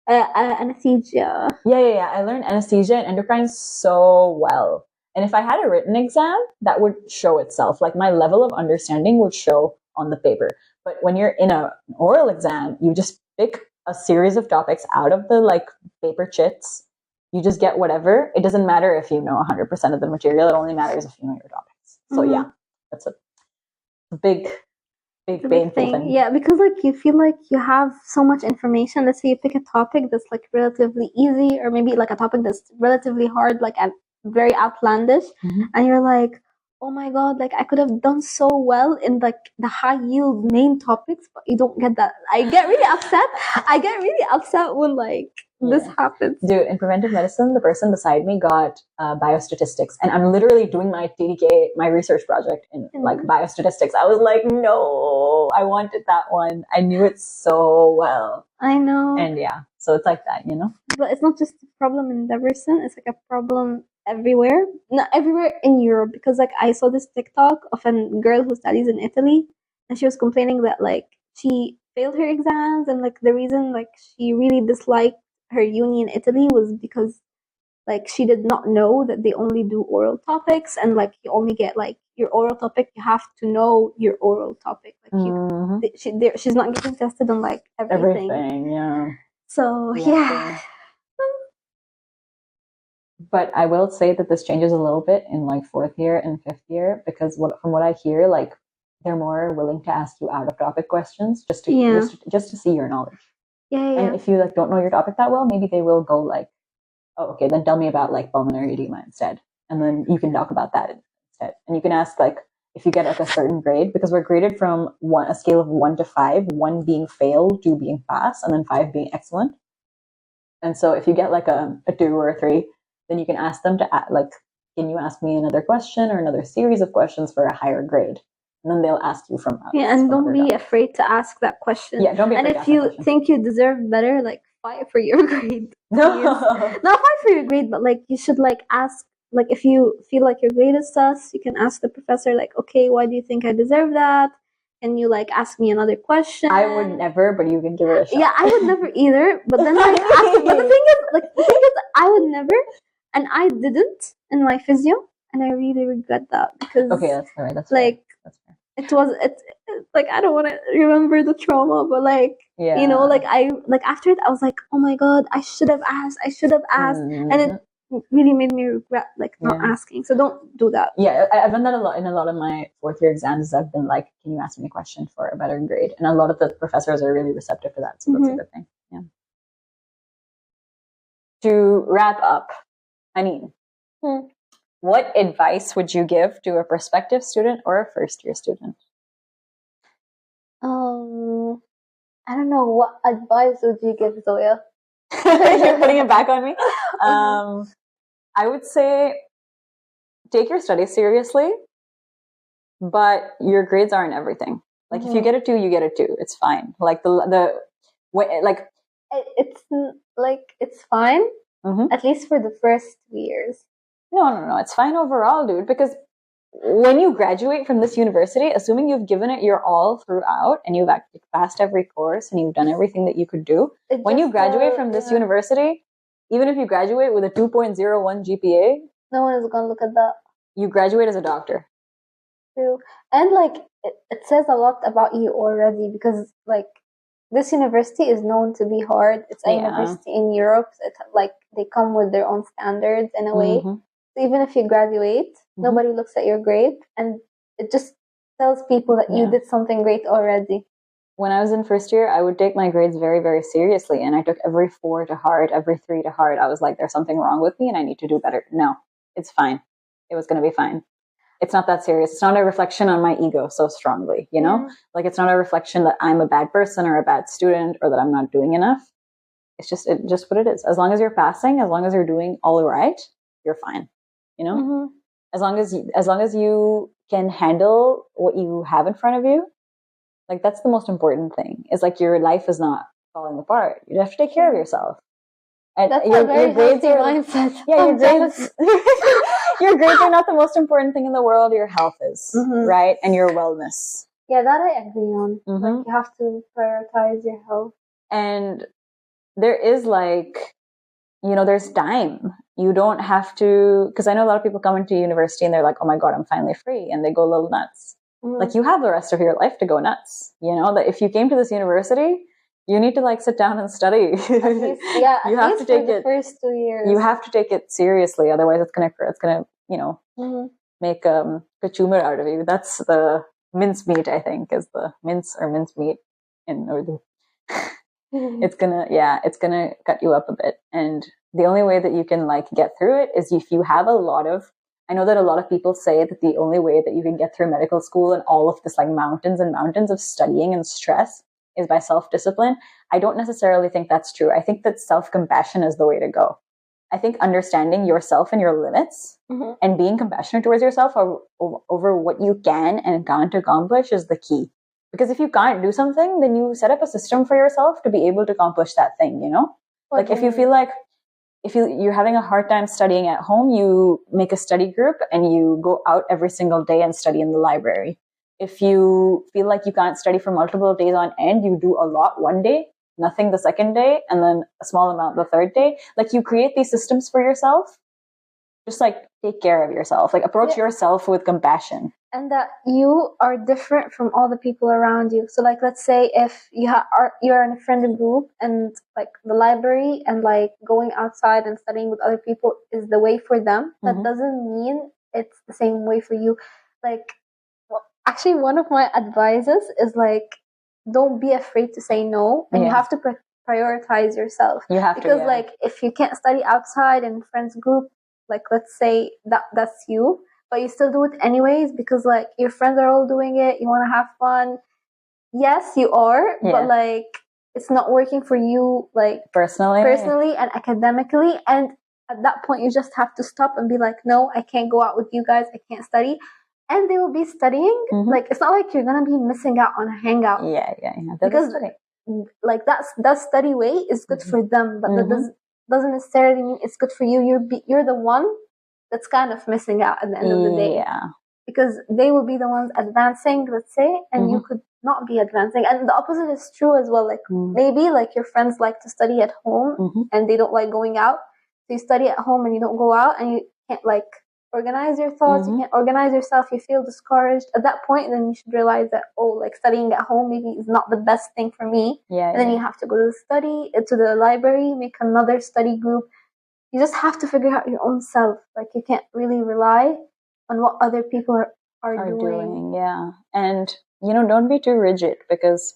anesthesia. Yeah. I learned anesthesia and endocrine so well. And if I had a written exam, that would show itself. Like my level of understanding would show on the paper. But when you're in an oral exam, you just pick a series of topics out of the like paper chits. You just get whatever. It doesn't matter if you know 100% of the material. It only matters if you know your topics. So yeah, that's a big painful thing. Yeah, because like you feel like you have so much information. Let's say you pick a topic that's like relatively easy, or maybe like a topic that's relatively hard, like and very outlandish, and you're like, oh my god, like I could have done so well in like the high yield main topics, but you don't get that. I get really upset when like this happens. Dude, in preventive medicine, the person beside me got biostatistics, and I'm literally doing my TDK, my research project in like biostatistics. I was like, no, I wanted that one. I knew it so well. I know. And yeah, so it's like that, you know? But it's not just a problem in Debrecen, it's like a problem everywhere. Not everywhere in Europe, because like I saw this TikTok of a girl who studies in Italy, and she was complaining that like she failed her exams, and like the reason like she really disliked her uni in Italy was because like she did not know that they only do oral topics, and like you only get like your oral topic, you have to know your oral topic. Like she's not getting tested on like everything. Yeah. So yeah. But I will say that this changes a little bit in like 4th year and 5th year, because from what I hear, like they're more willing to ask you out of topic questions just to see your knowledge. Yeah. And if you like don't know your topic that well, maybe they will go like, oh, okay, then tell me about like pulmonary edema instead, and then you can talk about that instead. And you can ask like if you get like a certain grade, because we're graded from a scale of 1 to 5, 1 being fail, 2 being pass, and then 5 being excellent. And so if you get like a 2 or a 3, then you can ask them to like, can you ask me another question or another series of questions for a higher grade? And then they'll ask you from and don't be afraid to ask that question. Yeah, don't be afraid. And if you think you deserve better, like fight for your grade. Not fight for your grade, but like you should like ask, like if you feel like your grade is sus, you can ask the professor like, okay, why do you think I deserve that? Can you like ask me another question? I would never, but you can give it a shot. Yeah, I would never either. But then like but the thing is I would never, and I didn't in my physio, and I really regret that, because that's fair. That's like fair. It's like I don't want to remember the trauma, but like you know, like I like after it I was like, oh my god, I should have asked, and it really made me regret like not asking. So don't do that. Yeah, I've done that a lot in a lot of my 4th year exams. I've been like, can you ask me a question for a better grade? And a lot of the professors are really receptive to that, so that's a good thing. Yeah. To wrap up, I mean, what advice would you give to a prospective student or a 1st year student? I don't know. What advice would you give, Zoya? You're putting it back on me. I would say take your studies seriously, but your grades aren't everything. Like if you get a 2, you get a 2. It's fine. Like it's fine. At least for the first 2 years. No. It's fine overall, dude. Because when you graduate from this university, assuming you've given it your all throughout and you've actually passed every course and you've done everything that you could do, when you graduate from this university, even if you graduate with a 2.01 GPA, no one is gonna look at that. You graduate as a doctor. True. And like it says a lot about you already, because like this university is known to be hard. It's a university in Europe. It's like they come with their own standards in a way. So even if you graduate, nobody looks at your grade, and it just tells people that you did something great already. When I was in first year, I would take my grades very, very seriously, and I took every 4 to heart, every 3 to heart. I was like, there's something wrong with me and I need to do better. No, it's fine. It was going to be fine. It's not that serious. It's not a reflection on my ego so strongly, you know? Like, it's not a reflection that I'm a bad person or a bad student or that I'm not doing enough. It's just what it is. As long as you're passing, as long as you're doing all right, you're fine, you know? As long as you can handle what you have in front of you, like, that's the most important thing. It's like your life is not falling apart. You have to take care of yourself. And that's your grades are mindset. Yeah, your grades are not the most important thing in the world. Your health is, right? And your wellness. Yeah, that I agree on. Like, you have to prioritize your health. And there is, like, you know, there's time. You don't have to, because I know a lot of people come into university and they're like, oh my God, I'm finally free. And they go a little nuts. Like, you have the rest of your life to go nuts. You know, that if you came to this university, you need to, like, sit down and study. At least, you have to take it the first 2 years. You have to take it seriously, otherwise it's gonna, you know, make kachumar out of you. That's the mince meat, I think, is the mince or mince meat in Urdu. It's gonna cut you up a bit, and the only way that you can, like, get through it is if you have a lot of. I know that a lot of people say that the only way that you can get through medical school and all of this, like, mountains and mountains of studying and stress is by self-discipline. I don't necessarily think that's true. I think that self-compassion is the way to go. I think understanding yourself and your limits and being compassionate towards yourself over what you can and can't accomplish is the key. Because if you can't do something, then you set up a system for yourself to be able to accomplish that thing, you know? Like, if you feel like you're having a hard time studying at home, you make a study group and you go out every single day and study in the library. If you feel like you can't study for multiple days on end, you do a lot one day, nothing the second day, and then a small amount the third day. Like, you create these systems for yourself. Just, like, take care of yourself. Like, approach yourself with compassion. And that you are different from all the people around you. So, like, let's say if you're in a friend group and, like, the library and, like, going outside and studying with other people is the way for them, that doesn't mean it's the same way for you. Like, actually, one of my advices is, like, don't be afraid to say no, and you have to prioritize yourself. You have because, like, if you can't study outside in friends group, like, let's say that's you, but you still do it anyways because, like, your friends are all doing it, you want to have fun. Yes, you are, but, like, it's not working for you, like, personally and academically. And at that point, you just have to stop and be like, no, I can't go out with you guys. I can't study. And they will be studying. Like, it's not like you're gonna be missing out on a hangout. Yeah. Because, like, that study way is good for them, but that doesn't necessarily mean it's good for you. You're the one that's kind of missing out at the end of the day. Yeah. Because they will be the ones advancing, let's say, and you could not be advancing. And the opposite is true as well. Like, maybe, like, your friends like to study at home and they don't like going out. So you study at home and you don't go out, and you can't, like, organize your thoughts, you can't organize yourself, you feel discouraged. At that point, then you should realize that, oh, like, studying at home maybe is not the best thing for me. And then you have to go to the library, make another study group. You just have to figure out your own self. Like, you can't really rely on what other people are doing. Yeah. And, you know, don't be too rigid, because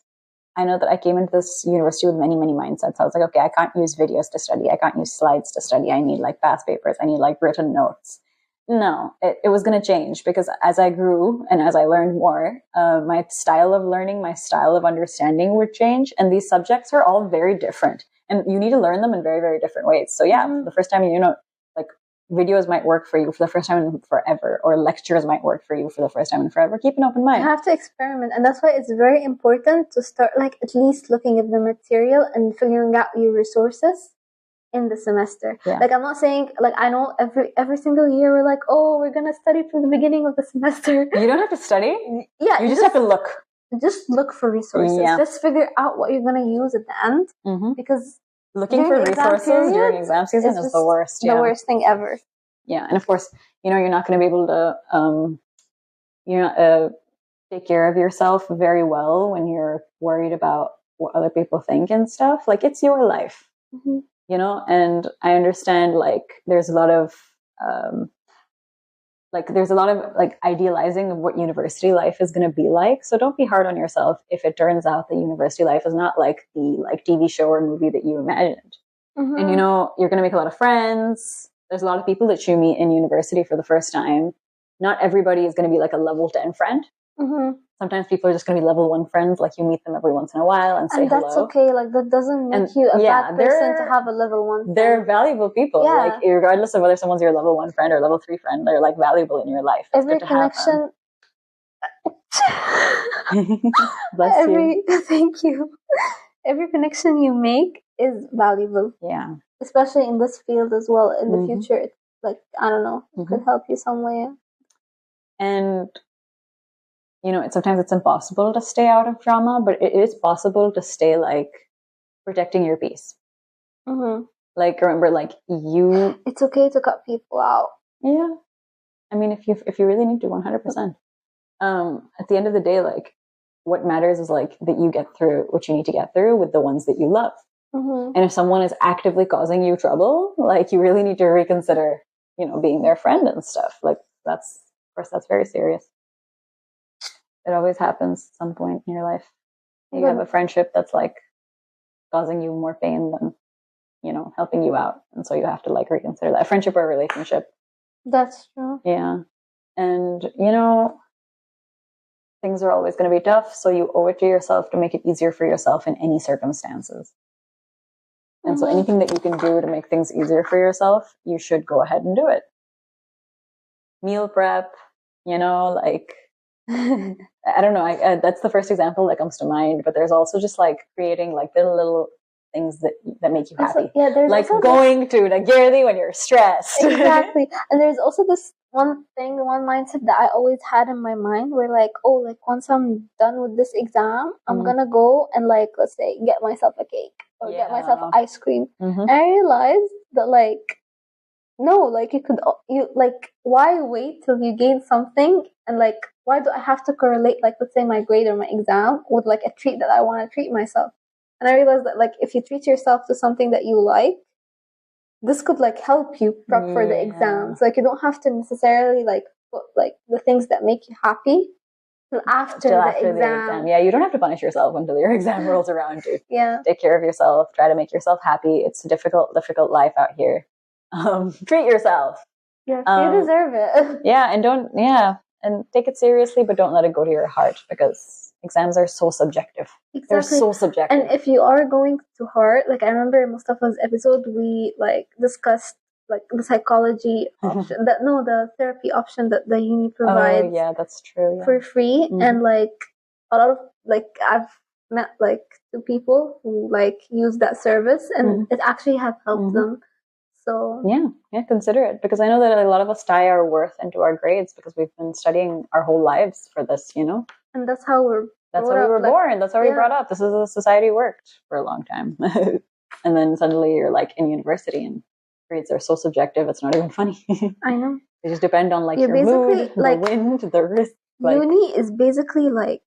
I know that I came into this university with many, many mindsets. I was like, okay, I can't use videos to study. I can't use slides to study. I need, like, past papers. I need, like, written notes. No, it was going to change, because as I grew and as I learned more, my style of learning, my style of understanding would change. And these subjects are all very different, and you need to learn them in very, very different ways. So for the first time, you know, like, videos might work for you for the first time in forever, or lectures might work for you for the first time in forever. Keep an open mind. You have to experiment. And that's why it's very important to start, like, at least looking at the material and figuring out your resources in the semester. Like, I'm not saying, like, I know every single year we're like, oh, we're gonna study from the beginning of the semester. You don't have to study. Yeah, you just have to look. Just look for resources. Just figure out what you're gonna use at the end, because looking for resources during exam season is the worst. The worst thing ever. Yeah, and of course, you know, you're not going to be able to, take care of yourself very well when you're worried about what other people think and stuff. Like, it's your life, you know? And I understand, like, there's a lot of, idealizing of what university life is going to be like. So don't be hard on yourself if it turns out that university life is not like the like TV show or movie that you imagined. And, you know, you're going to make a lot of friends. There's a lot of people that you meet in university for the first time. Not everybody is going to be like a level 10 friend. Sometimes people are just going to be level 1 friends. Like, you meet them every once in a while and say hello. And that's okay. Like, that doesn't make you a bad person to have a level 1 friend. They're valuable people. Yeah. Like, regardless of whether someone's your level 1 friend or level 3 friend, they're like valuable in your life. It's every connection. Bless you. Thank you. Every connection you make is valuable. Yeah. Especially in this field as well. In the future, it's like, I don't know, it could help you some way. And, you know, sometimes it's impossible to stay out of drama, but it is possible to stay, like, protecting your peace. Like, remember, like, it's okay to cut people out. Yeah. I mean, if you really need to, 100%. At the end of the day, like, what matters is, like, that you get through what you need to get through with the ones that you love. And if someone is actively causing you trouble, like, you really need to reconsider, you know, being their friend and stuff. Like, that's very serious. It always happens at some point in your life. You have a friendship that's, like, causing you more pain than, you know, helping you out. And so you have to, like, reconsider that. A friendship or a relationship. That's true. Yeah. And, you know, things are always going to be tough. So you owe it to yourself to make it easier for yourself in any circumstances. And so anything that you can do to make things easier for yourself, you should go ahead and do it. Meal prep, you know, like, I don't know. That's the first example that comes to mind. But there's also just, like, creating, like, little things that make you happy. There's like going to Nagirli when you're stressed. Exactly. And there's also this one mindset that I always had in my mind where, like, oh, like, once I'm done with this exam, I'm gonna go and, like, let's say, get myself a cake or get myself ice cream. And I realized that, like, no, like, why wait till you gain something? And, like, why do I have to correlate, like, let's say my grade or my exam with, like, a treat that I want to treat myself? And I realized that, like, if you treat yourself to something that you like, this could, like, help you prep for the exams. Like, you don't have to necessarily, like, put, like, the things that make you happy till after the exam. Yeah, you don't have to punish yourself until your exam rolls around, dude. Yeah. Take care of yourself. Try to make yourself happy. It's a difficult life out here. Treat yourself. Yes, you deserve it. And take it seriously, but don't let it go to your heart, because exams are so subjective. Exactly. They're so subjective. And if you are going to heart, like, I remember in Mustafa's episode, we, like, discussed, like, the psychology option, the therapy option that the uni provides. Oh, yeah, that's true. Yeah. For free. And, like, a lot of, like, I've met, like, 2 people who, like, use that service, and it actually has helped them. So yeah, consider it, because I know that a lot of us tie our worth into our grades because we've been studying our whole lives for this, you know. And that's how we were born. That's how we brought up. This is how society worked for a long time. And then suddenly you're, like, in university and grades are so subjective. It's not even funny. I know. They just depend on, like, your mood, like, the wind, the risk. Like, uni is basically like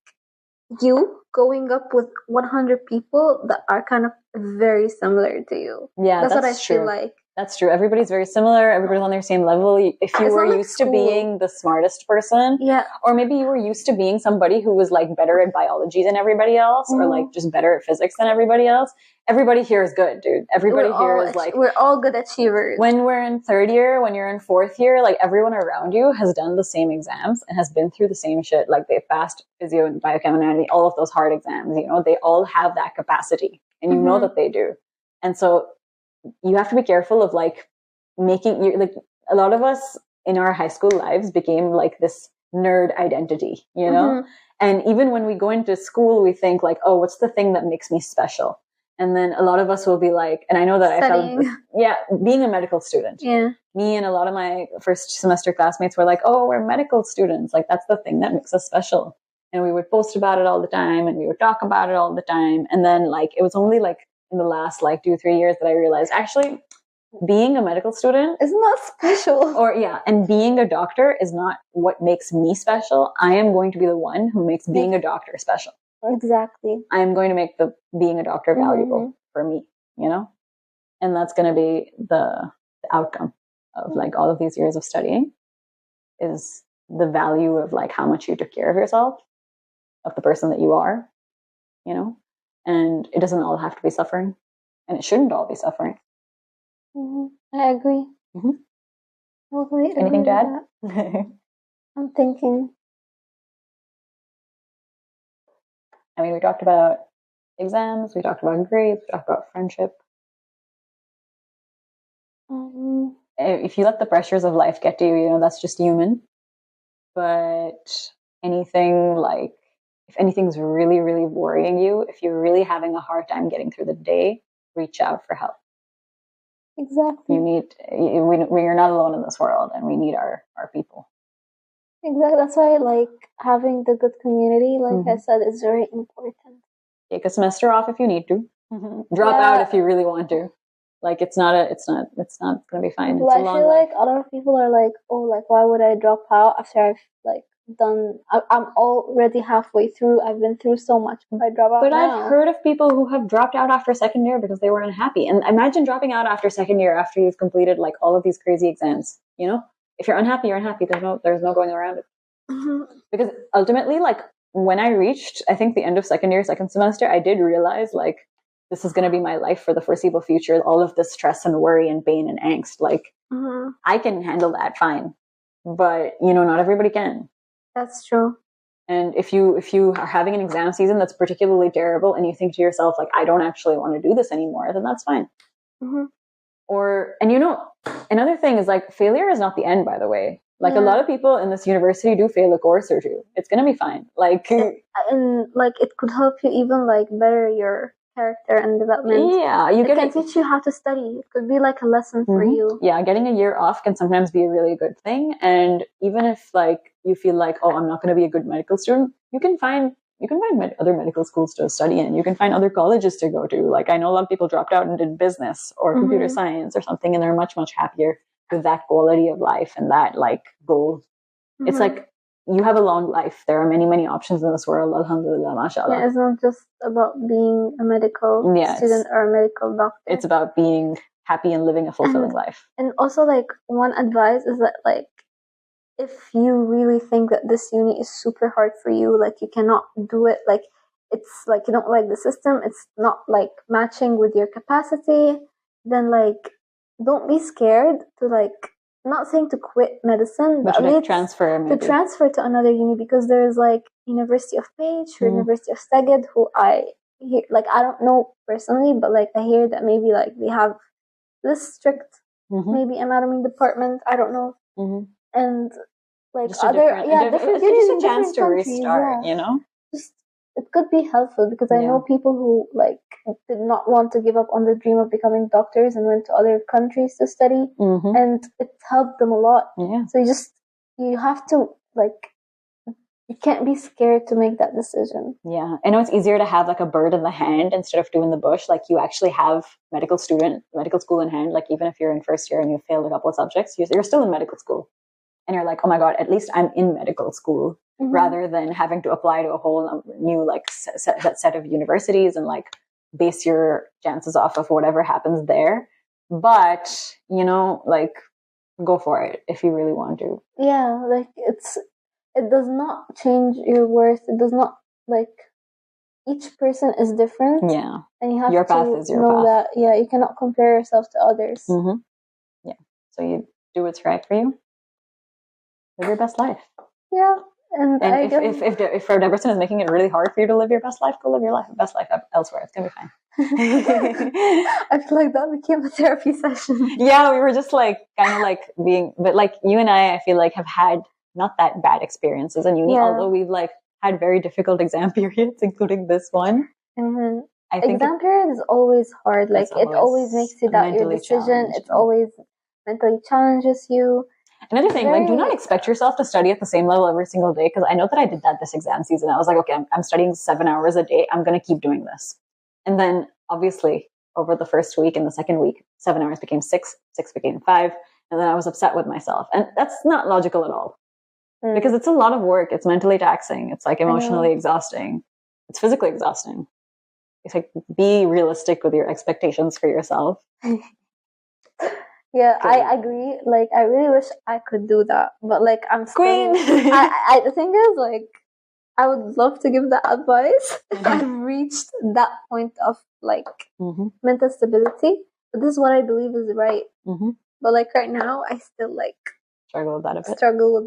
you going up with 100 people that are kind of very similar to you. Yeah, that's what I true. feel like. That's true. Everybody's very similar. Everybody's on their same level. If you were used to being the smartest person, or maybe you were used to being somebody who was, like, better at biology than everybody else, or, like, just better at physics than everybody else, everybody here is good, dude. Everybody here is, like, we're all good achievers. When we're in 3rd year, when you're in 4th year, like, everyone around you has done the same exams and has been through the same shit. Like, they've passed physio and biochem anatomy, all of those hard exams, you know, they all have that capacity, and you know that they do. And so you have to be careful of, like, making you, like, a lot of us in our high school lives became, like, this nerd identity, you know? And even when we go into school, we think, like, oh, what's the thing that makes me special? And then a lot of us will be like, and I know that Studying. I felt, being a medical student. Yeah. Me and a lot of my first semester classmates were like, oh, we're medical students. Like, that's the thing that makes us special. And we would post about it all the time, and we would talk about it all the time. And then, like, it was only, like, in the last, like, 2-3 years that I realized, actually, being a medical student is not special. And being a doctor is not what makes me special. I am going to be the one who makes being a doctor special. Exactly. I'm going to make being a doctor valuable for me, you know? And that's going to be the outcome of like all of these years of studying, is the value of like how much you took care of yourself, of the person that you are, you know? And it doesn't all have to be suffering, and it shouldn't all be suffering. I agree. Totally agree. Anything to add? I'm thinking. I mean, we talked about exams, we talked about grades, we talked about friendship. If you let the pressures of life get to you, you know, that's just human. But anything like, if anything's really, really worrying you, if you're really having a hard time getting through the day, reach out for help. Exactly. We're not alone in this world, and we need our people. Exactly. That's why like having the good community, like I said, is very important. Take a semester off if you need to. Drop out if you really want to. Like it's not going to be fine. But I feel like a lot of people are like, oh, like why would I drop out after I've like done? I'm already halfway through. I've been through so much. If I drop out but now, I've heard of people who have dropped out after second year because they were unhappy. And imagine dropping out after second year after you've completed like all of these crazy exams. You know, if you're unhappy, you're unhappy. There's no going around it. Because ultimately, like when I reached, I think the end of second year, second semester, I did realize like this is going to be my life for the foreseeable future. All of this stress and worry and pain and angst, like I can handle that fine, but you know, not everybody can. That's true. And if you are having an exam season that's particularly terrible, and you think to yourself like, I don't actually want to do this anymore, then that's fine. And you know, another thing is like failure is not the end, by the way. Like a lot of people in this university do fail a course or two. It's gonna be fine. Like and like it could help you even like better your character and development. Yeah, it can teach you how to study. It could be like a lesson for you. Yeah, getting a year off can sometimes be a really good thing. And even if like you feel like, oh, I'm not going to be a good medical student, you can find other medical schools to study in. You can find other colleges to go to. Like I know a lot of people dropped out and did business or computer science or something, and they're much, much happier with that quality of life and that like goal. It's like you have a long life. There are many, many options in this world. Alhamdulillah, mashallah. Yeah, it's not just about being a medical student or a medical doctor. It's about being happy and living a fulfilling life. And also, like, one advice is that, like, if you really think that this uni is super hard for you, like, you cannot do it, like, it's like you don't like the system, it's not like matching with your capacity, then like don't be scared to like, not saying to quit medicine, but like transfer to another uni, because there's like University of Page or University of Szeged, who I hear, like I don't know personally, but like I hear that maybe like they have this strict maybe anatomy department, I don't know, and like just different unis, just a chance to restart, you know. Just it could be helpful, because I know people who like did not want to give up on the dream of becoming doctors and went to other countries to study, and it helped them a lot. So you have to like, you can't be scared to make that decision. I know it's easier to have like a bird in the hand instead of two in the bush. Like you actually have medical school in hand. Like even if you're in first year and you failed a couple of subjects, you're still in medical school, and you're like, oh my god, at least I'm in medical school. Rather than having to apply to a whole new like set of universities and like base your chances off of whatever happens there. But you know, like go for it if you really want to. Yeah, like it does not change your worth. It does not, like, each person is different. Yeah, and you have your to path is your know path. that. Yeah, you cannot compare yourself to others. Yeah, so you do what's right for you. Live your best life. Yeah. And if Debrecen is making it really hard for you to live your best life, go live your best life elsewhere. It's gonna be fine. I feel like that became a therapy session. Yeah, we were just like kind of like but like you and I feel like have had not that bad experiences in uni, although we've like had very difficult exam periods, including this one. I think exam period is always hard. Like it always makes you doubt your decision. It always mentally challenges you. Another thing, like, do not expect yourself to study at the same level every single day, because I know that I did that this exam season. I was like, okay, I'm studying 7 hours a day. I'm going to keep doing this. And then, obviously, over the first week and the second week, 7 hours became 6, 6 became 5, and then I was upset with myself. And that's not logical at all, because it's a lot of work. It's mentally taxing. It's like emotionally exhausting. it's physically exhausting. It's like, be realistic with your expectations for yourself. Yeah, I agree. Like, I really wish I could do that, but like, I'm still, Queen. the thing is, like, I would love to give that advice if I've reached that point of like mental stability. But this is what I believe is right. But like right now, I still like struggle with that a bit. Struggle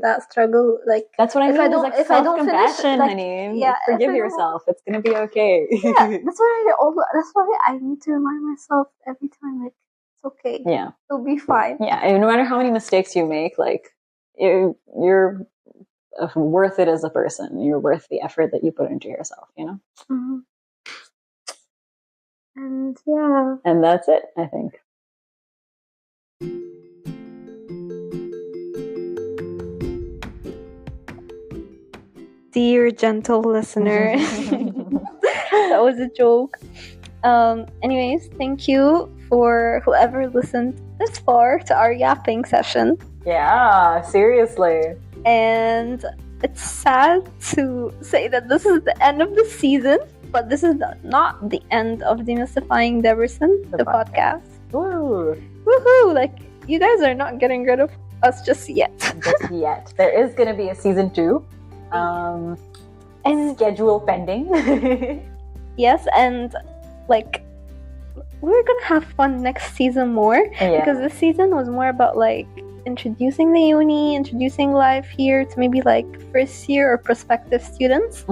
like that's what I mean. If I don't finish, like, honey, forgive yourself. It's gonna be okay. That's why I need to remind myself every time, like, it's okay. Yeah, it'll be fine. Yeah, and no matter how many mistakes you make, like, you're worth it as a person. You're worth the effort that you put into yourself. And yeah, and that's it, I think. Dear gentle listener, that was a joke. Anyways, thank you for whoever listened this far to our yapping session. Yeah, seriously. And it's sad to say that this is the end of the season, but this is not the end of Demystifying Debrecen, the podcast. Woo! Woohoo! Like, you guys are not getting rid of us just yet. Just yet. There is going to be a season 2. And schedule pending. Yes, and like, we're gonna have fun next season more, because this season was more about like introducing the uni, introducing life here to maybe like first year or prospective students.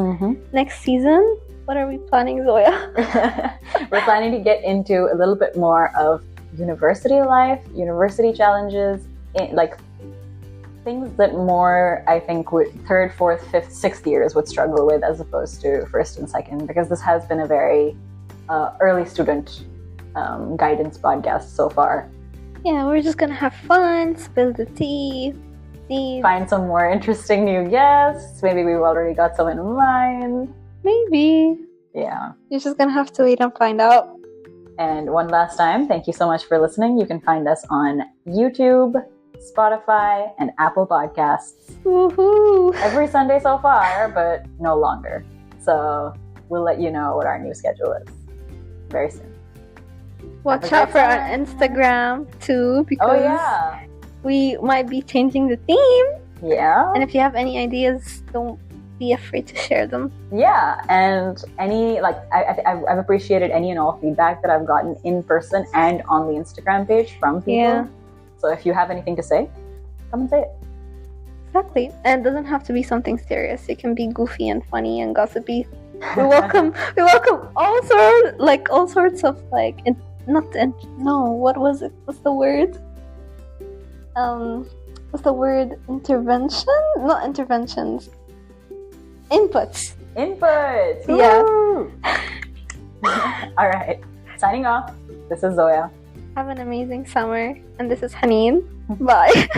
Next season, what are we planning, Zoya? We're planning to get into a little bit more of university life, university challenges, like things that more, I think, third, fourth, fifth, sixth years would struggle with, as opposed to first and second, because this has been a very early student guidance podcast so far. Yeah, we're just gonna have fun, spill the tea, find some more interesting new guests. Maybe we've already got some in mind. Maybe. Yeah. You're just gonna have to wait and find out. And one last time, thank you so much for listening. You can find us on YouTube, Spotify, and Apple Podcasts. Woohoo! Every Sunday so far, but no longer. So we'll let you know what our new schedule is very soon. Watch out for our Instagram too, because we might be changing the theme. Yeah. And if you have any ideas, don't be afraid to share them. Yeah, and any, like, I've appreciated any and all feedback that I've gotten in person and on the Instagram page from people. Yeah. So if you have anything to say, come and say it. Exactly. And it doesn't have to be something serious. It can be goofy and funny and gossipy. We welcome all sorts of like what was it? What's the word? Intervention? Not interventions. Inputs. Yeah. All right. Signing off. This is Zoya. Have an amazing summer. And this is Haneen. Bye.